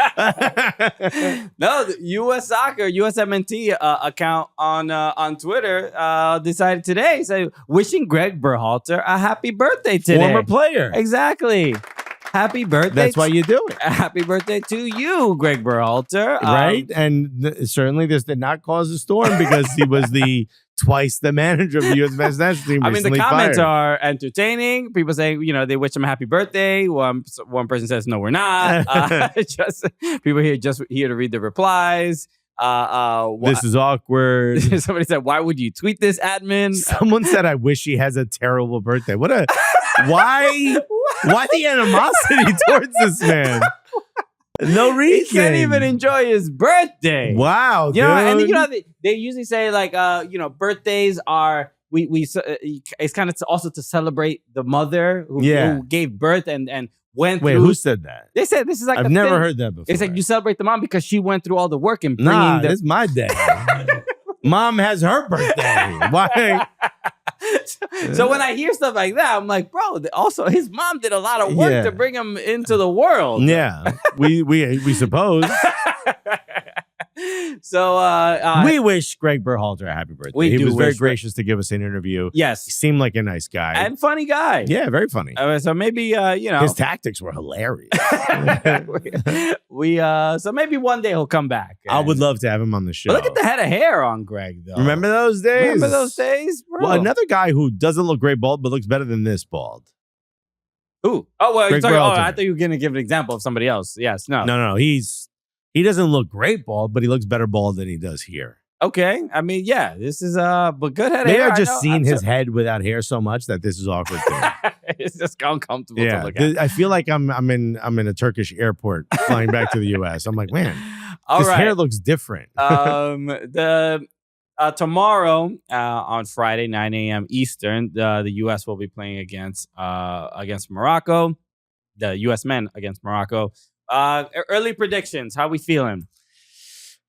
No, the U.S. Soccer, USMNT account on Twitter decided today, wishing Gregg Berhalter a happy birthday today. Former player. Exactly. Happy birthday. That's why you do it. Happy birthday to you, Gregg Berhalter. Right? And certainly this did not cause a storm because he was twice the manager of the U.S. men's national team. I mean, the comments are entertaining. People say, they wish him a happy birthday. One person says, no, we're not. People here to read the replies. This is awkward. Somebody said, why would you tweet this, admin? Someone said, I wish he has a terrible birthday. Why the animosity towards this man? No reason. He can't even enjoy his birthday. Wow, You know, and dude. you know they usually say like birthdays are it's kind of also to celebrate the mother who gave birth and went Wait, through. who said that? They said this is like I've a never thing. heard that before. It's like you celebrate the mom because she went through all the work and bringing Nah, this is my day. Mom has her birthday. Why? So when I hear stuff like that, I'm like, bro. Also, his mom did a lot of work to bring him into the world. Yeah, we suppose. So we wish Gregg Berhalter a happy birthday. He was very gracious to give us an interview. Yes, he seemed like a nice guy and funny guy. Yeah, very funny. So maybe his tactics were hilarious. So maybe one day he'll come back. I would love to have him on the show. But look at the head of hair on Gregg, though. Remember those days? Bro? Well, another guy who doesn't look great bald, but looks better than this bald. Who? Oh, well, Gregg you're talking, Berhalter. I thought you were going to give an example of somebody else. Yes, no. No. He doesn't look great bald, but he looks better bald than he does here. Okay. I mean, yeah, this is but good head of Maybe hair. I've just seen his head without hair so much that this is awkward to me. It's just uncomfortable to look at. I feel like I'm in a Turkish airport flying back to the US. I'm like, man, his hair looks different. Tomorrow on Friday, 9 a.m. Eastern, the U.S. will be playing against Morocco. The U.S. men against Morocco. Early predictions. How we feeling?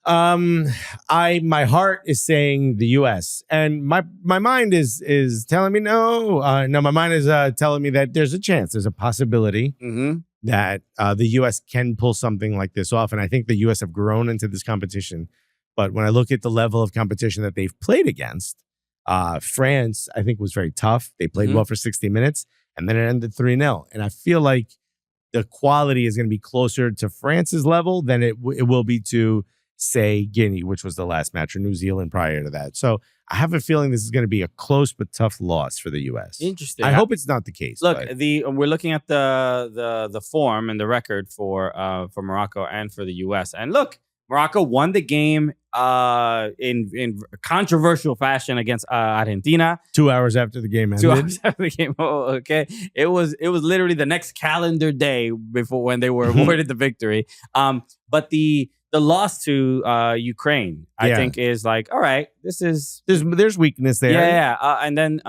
My heart is saying the U.S. and my mind is telling me no. My mind is telling me that there's a chance, there's a possibility that the U.S. can pull something like this off. And I think the U.S. have grown into this competition. But when I look at the level of competition that they've played against, France, I think was very tough. They played well for 60 minutes, and then it ended 3-0. And I feel like the quality is going to be closer to France's level than it will be to, say, Guinea, which was the last match, or New Zealand prior to that. So I have a feeling this is going to be a close but tough loss for the U.S. Interesting. I hope it's not the case. Look, we're looking at the form and the record for Morocco and for the U.S. And look, Morocco won the game in controversial fashion against Argentina. 2 hours after the game ended. 2 hours after the game. Oh, okay. It was literally the next calendar day before when they were awarded the victory. But the loss to Ukraine, I think, is like, all right, there's weakness there. Yeah. And then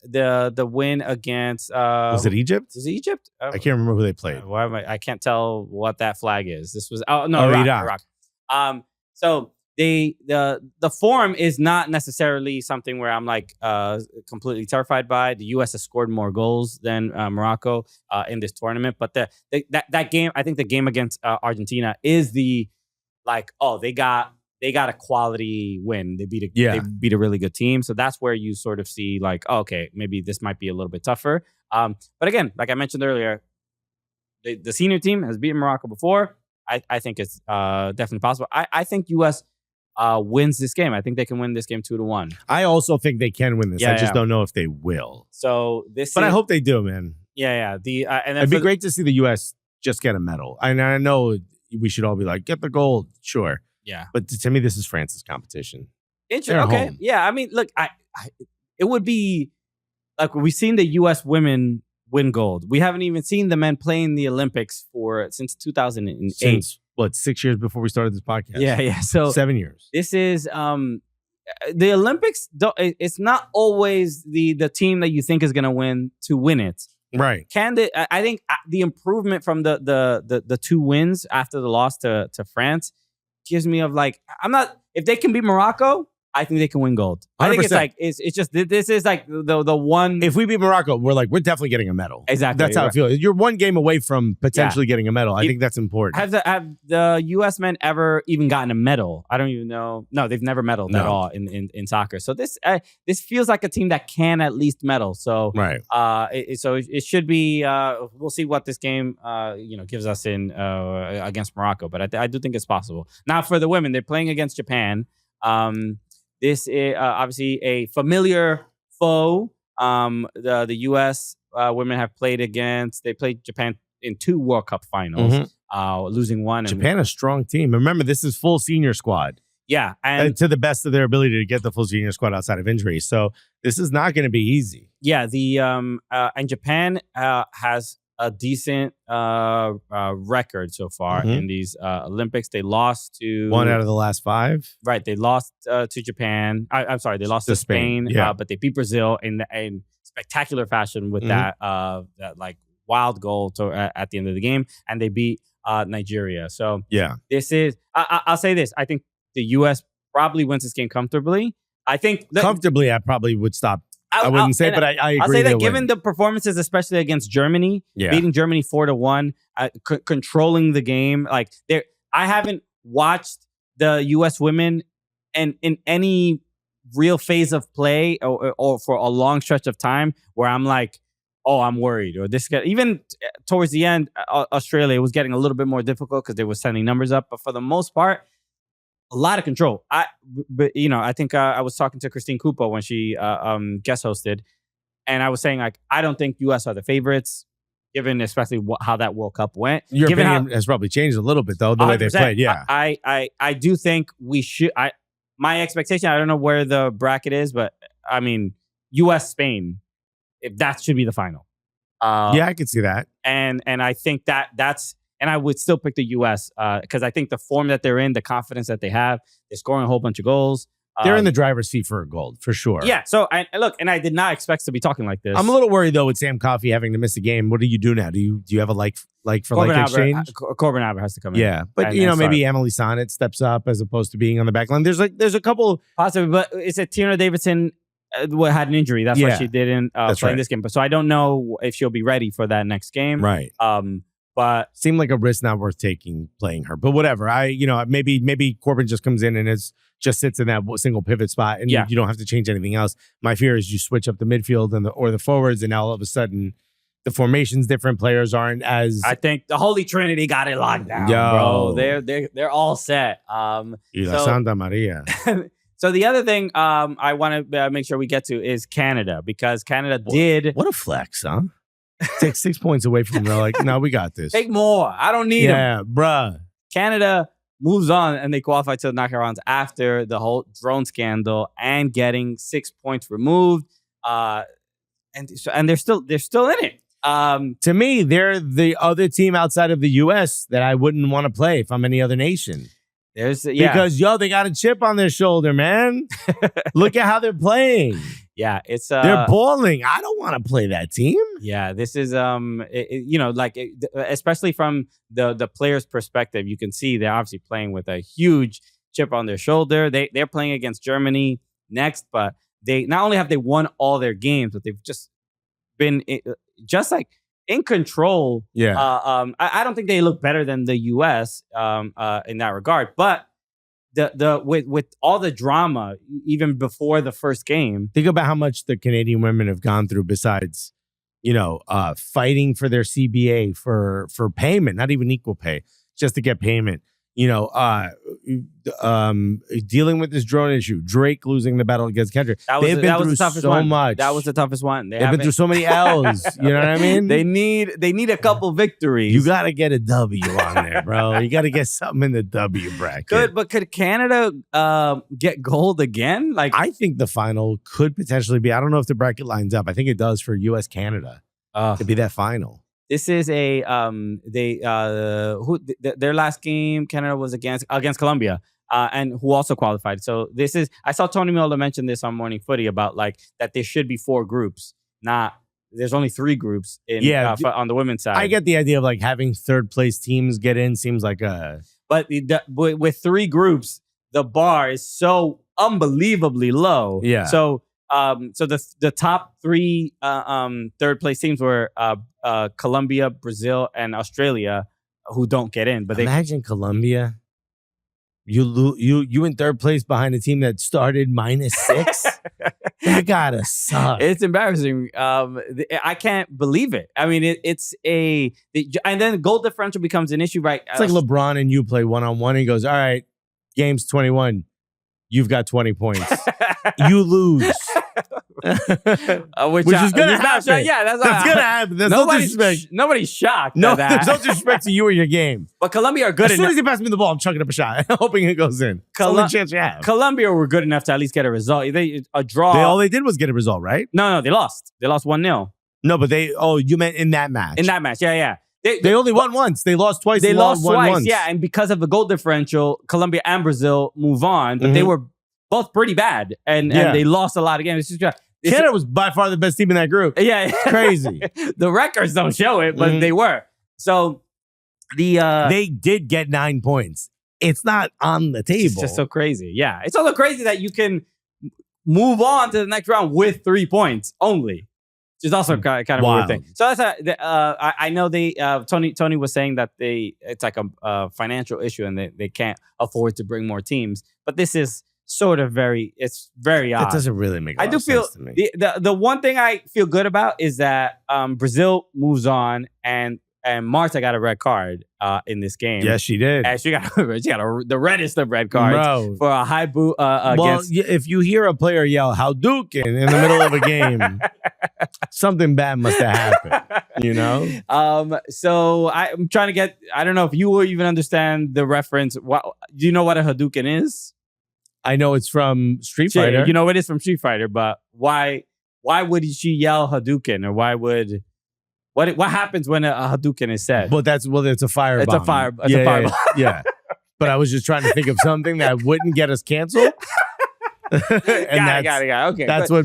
the win against was it Egypt? Was it Egypt? I can't remember who they played. I can't tell what that flag is. This was Iraq. So the form is not necessarily something where I'm like completely terrified by. The U.S. has scored more goals than Morocco in this tournament, but that game, I think the game against Argentina is they got a quality win. They beat a really good team, so that's where you sort of see like, oh, okay, maybe this might be a little bit tougher. But again, like I mentioned earlier, the senior team has beaten Morocco before. I think it's definitely possible. I think U.S. Wins this game. I think they can win this game 2-1. I also think they can win this. I just don't know if they will. So but I hope they do, man. Yeah. And then it'd be great to see the U.S. just get a medal. I know we should all be like, get the gold, sure. Yeah. But to me, this is France's competition. Interesting. Okay. Home. Yeah. I mean, look, it would be like we've seen the U.S. women win gold. We haven't even seen the men play in the Olympics since 2008. Since 6 years before we started this podcast? Yeah. So 7 years. This is the Olympics. It's not always the team that you think is going to win it. Right. I think the improvement from the 2 wins after the loss to France gives me of like, if they can beat Morocco, I think they can win gold. 100%. I think it's like it's just this is like the one. If we beat Morocco, we're definitely getting a medal. Exactly, that's how I feel. You're one game away from potentially getting a medal. I think that's important. Have the U.S. men ever even gotten a medal? I don't even know. No, they've never medaled at all in soccer. So this feels like a team that can at least medal. So right. So it should be. We'll see what this game gives us in against Morocco. But I do think it's possible. Now for the women, they're playing against Japan. This is obviously a familiar foe. The U.S. Women have played against. They played Japan in 2 World Cup finals, losing one. Japan, a strong team. Remember, this is full senior squad. Yeah, and to the best of their ability to get the full senior squad outside of injury. So this is not going to be easy. Yeah, and Japan has a decent record so far in these Olympics. They lost to 1 out of the last 5. Right, they lost to Japan. I'm sorry, they lost to Spain. But they beat Brazil in spectacular fashion with that like wild goal at the end of the game, and they beat Nigeria. So this is. I'll say this. I think the U.S. probably wins this game comfortably. I think comfortably, I probably would stop. I wouldn't say, but I agree. I'll say that given the performances, especially against Germany, beating Germany 4-1, controlling the game. Like I haven't watched the U.S. women and in any real phase of play or for a long stretch of time where I'm like, oh, I'm worried. Or this guy, even towards the end, Australia was getting a little bit more difficult because they were sending numbers up. But for the most part, a lot of control. I think I was talking to Christine Cupo when she guest hosted, and I was saying like I don't think U.S. are the favorites, given especially how that World Cup went. Your opinion has probably changed a little bit though, the way they played. Yeah, I do think we should. My expectation. I don't know where the bracket is, but I mean U.S. Spain. If that should be the final. I could see that, and I think that's. And I would still pick the U.S. Because I think the form that they're in, the confidence that they have, they're scoring a whole bunch of goals. They're in the driver's seat for a gold, for sure. Yeah. So, I did not expect to be talking like this. I'm a little worried, though, with Sam Coffey having to miss a game. What do you do now? Do you have a like for like exchange? Corbin Albert has to come in. Yeah. But, maybe Emily Sonnet steps up as opposed to being on the back line. There's a couple. Possibly, but it's a Tina Davidson had an injury. That's why she didn't play in this game. But so I don't know if she'll be ready for that next game. Right. But seemed like a risk not worth taking playing her. But whatever. Maybe Korbin just comes in and just sits in that single pivot spot, and you don't have to change anything else. My fear is you switch up the midfield or the forwards, and now all of a sudden the formation's different. Players aren't as. I think the Holy Trinity got it locked down, bro. They're all set. Santa Maria. So the other thing I want to make sure we get to is Canada, because Canada did. What a flex, huh? Take 6 points away from them. They're like, no, we got this. Take more. I don't need them. Yeah, bruh. Canada moves on and they qualify to the knockout rounds after the whole drone scandal and getting 6 points removed. And they're still in it. To me, they're the other team outside of the U.S. that I wouldn't want to play if I'm any other nation. Because they got a chip on their shoulder, man. Look at how they're playing. Yeah, it's they're balling. I don't want to play that team. Yeah, this is especially from the player's perspective, you can see they're obviously playing with a huge chip on their shoulder. They're playing against Germany next, but they not only have they won all their games, but they've just been just like in control. Yeah. I don't think they look better than the U.S. In that regard, but. With all the drama, even before the first game. Think about how much the Canadian women have gone through besides, fighting for their CBA for payment, not even equal pay, just to get payment. Dealing with this drone issue, Drake losing the battle against Kendrick. They've been through so much. That was the toughest one. They've been through so many L's. You know what I mean? They need a couple victories. You got to get a W on there, bro. You got to get something in the W bracket. Could Canada get gold again? Like, I think the final could potentially be. I don't know if the bracket lines up. I think it does for U.S. Canada to be that final. This is their last game, Canada was against Colombia, and who also qualified. So this is, I saw Tony Miller mention this on Morning Footy about like that there should be 4 groups, there's only 3 groups on the women's side. I get the idea of like having third place teams get in seems like but with 3 groups, the bar is so unbelievably low. Yeah. So the top 3 third place teams were Colombia, Brazil, and Australia, who don't get in. But imagine Colombia. You in third place behind a team that started -6. That gotta suck. It's embarrassing. I can't believe it. I mean, and then goal differential becomes an issue, right? It's like LeBron and you play 1-on-1. And he goes, all right, game's 21. You've got 20 points. You lose. Which is going to happen. Yeah, that's going to happen. There's no disrespect. Nobody's shocked. No, that. There's no disrespect to you or your game. But Colombia are good enough. As soon as he passes me the ball, I'm chucking up a shot, hoping it goes in. It's the only chance you have. Colombia were good enough to at least get a result. A draw. All they did was get a result, right? No, they lost. They lost 1-0. No, but you meant in that match. In that match, yeah. They only won once. They lost twice. They lost won twice, once. yeah. And because of the goal differential, Colombia and Brazil move on, but they were both pretty bad, and they lost a lot of games. Canada was by far the best team in that group. Yeah, it's crazy. The records don't show it, but they were. So they did get 9 points. It's not on the table. It's just so crazy. Yeah, it's also crazy that you can move on to the next round with 3 points only. Which is also kind of a weird thing. So that's I know Tony was saying that it's like a financial issue and they can't afford to bring more teams. But this is sort of very odd. It doesn't really make sense to me. The one thing I feel good about is that Brazil moves on and Marta got a red card in this game. Yes, she did. And she got the reddest of red cards for a high boot against. Well, if you hear a player yell "Hadouken" in the middle of a game, something bad must have happened. You know. So I'm trying to get. I don't know if you will even understand the reference. Do you know what a Hadouken is? I know it's from Street Fighter. You know it is from Street Fighter, but why would she yell Hadouken, or why would? What happens when a Hadouken is said? Well, it's a firebomb. It's a firebomb. Yeah. But I was just trying to think of something that wouldn't get us canceled. Got it. Okay. That's what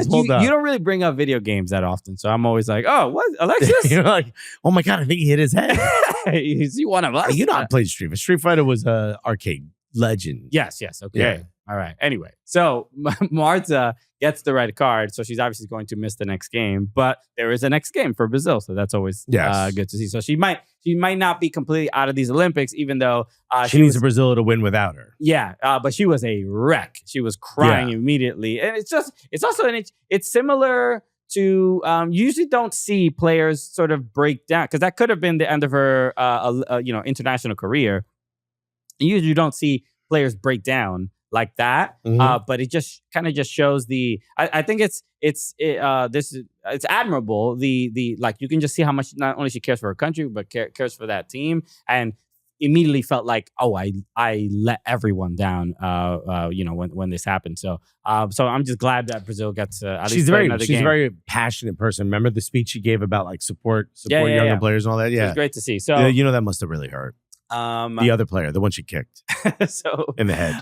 pulled up. You don't really bring up video games that often, so I'm always like, oh, what, Alexis? You're like, oh my God, I think he hit his head. Is he one of us? You know, I played Street Fighter. Street Fighter was an arcade legend. Yes. Okay. Yeah. All right. Anyway, so Marta gets the red card, so she's obviously going to miss the next game. But there is a next game for Brazil, so that's always good to see. So she might not be completely out of these Olympics, even though she needs Brazil to win without her. Yeah, but she was a wreck. She was crying immediately, and it's similar to you usually don't see players sort of break down, because that could have been the end of her international career. You usually don't see players break down like that, but it just kind of shows I think it's admirable. The like, you can just see how much not only she cares for her country, but cares for that team, and immediately felt like, oh, I let everyone down. When this happened. So I'm just glad that Brazil gets at least play another game. She's a very passionate person. Remember the speech she gave about like support younger players and all that. Yeah, it was great to see. So that must have really hurt. The other player, the one she kicked in the head.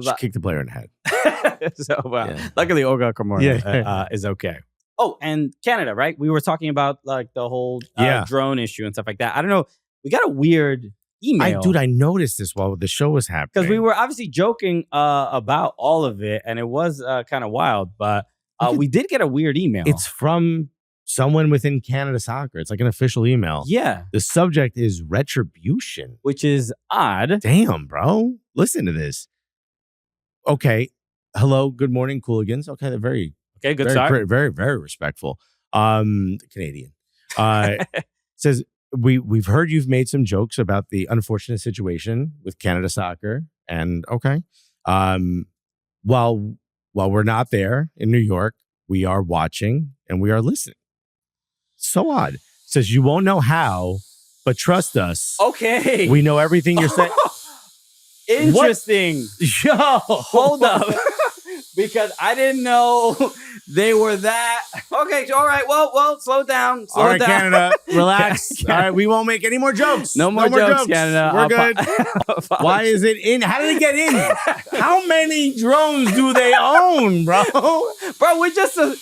She kicked the player in the head. Luckily, Olga Carmona is okay. Oh, and Canada, right? We were talking about like the whole drone issue and stuff like that. I don't know. We got a weird email. I noticed this while the show was happening. Because we were obviously joking about all of it, and it was kind of wild, but we did get a weird email. It's from someone within Canada Soccer. It's like an official email. Yeah. The subject is retribution. Which is odd. Damn, bro. Listen to this. Okay. Hello. Good morning, Cooligans. Okay. They're very good start. Very, very, very respectful. Canadian. Says, we've heard you've made some jokes about the unfortunate situation with Canada Soccer. And okay. While we're not there in New York, we are watching and we are listening. So odd. Says you won't know how, but trust us. Okay. We know everything you're saying. Interesting. Yo, hold up. Because I didn't know they were that. Okay, all right. Well, slow down. All right, Canada, relax. All right, we won't make any more jokes. No more jokes, Canada. We're good. Why is it in? How did it get in? How many drones do they own, bro? Bro, we're just a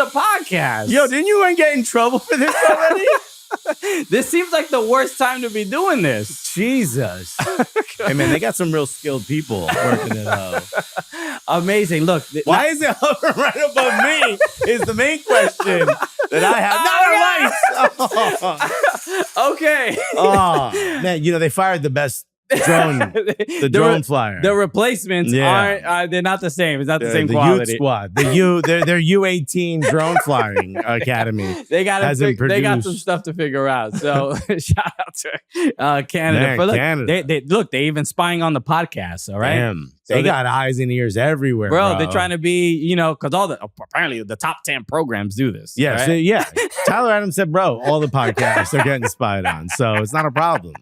podcast. Yo, didn't you get in trouble for this already? This seems like the worst time to be doing this. Jesus. Hey, man, they got some real skilled people working it out. Amazing. Look. Why is it hovering right above me is the main question that I have. Not okay. Oh, man, they fired the best drone, the drone flyer. The replacements aren't, they're not the same. It's not the same quality. Youth squad, their U18 drone flying academy. They got some stuff to figure out. So shout out to Canada. Man, Canada. They even spying on the podcast. All right. Damn. So they got eyes and ears everywhere, bro. They're trying to be, because apparently the top 10 programs do this. Yeah. Right? So, Tyler Adams said, bro, all the podcasts are getting spied on. So it's not a problem.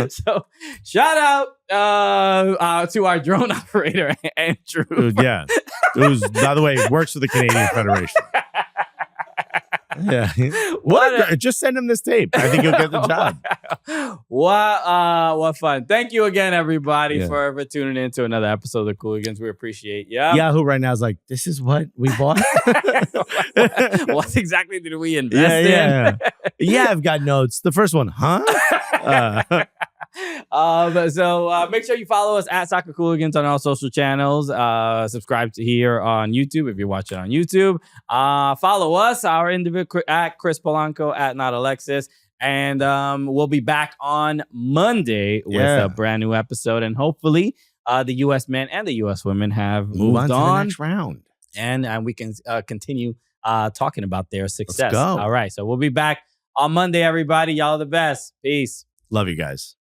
So shout out to our drone operator, Andrew. Who's, by the way, works for the Canadian Federation. Yeah. What Just send him this tape. I think he'll get the job. What fun. Thank you again, everybody, Yeah. for tuning in to another episode of the Cooligans. We appreciate you. Yahoo right now is like, this is what we bought? What exactly did we invest in? Yeah, I've got notes. The first one, huh? So make sure you follow us at Soccer Cooligans on all social channels. Subscribe to here on YouTube if you're watching on YouTube. Follow us, our individual at Chris Polanco at Not Alexis. And we'll be back on Monday with a brand new episode. And hopefully the US men and the US women have moved on to the next round. And we can continue talking about their success. Let's go. All right. So we'll be back on Monday, everybody. Y'all are the best. Peace. Love you guys.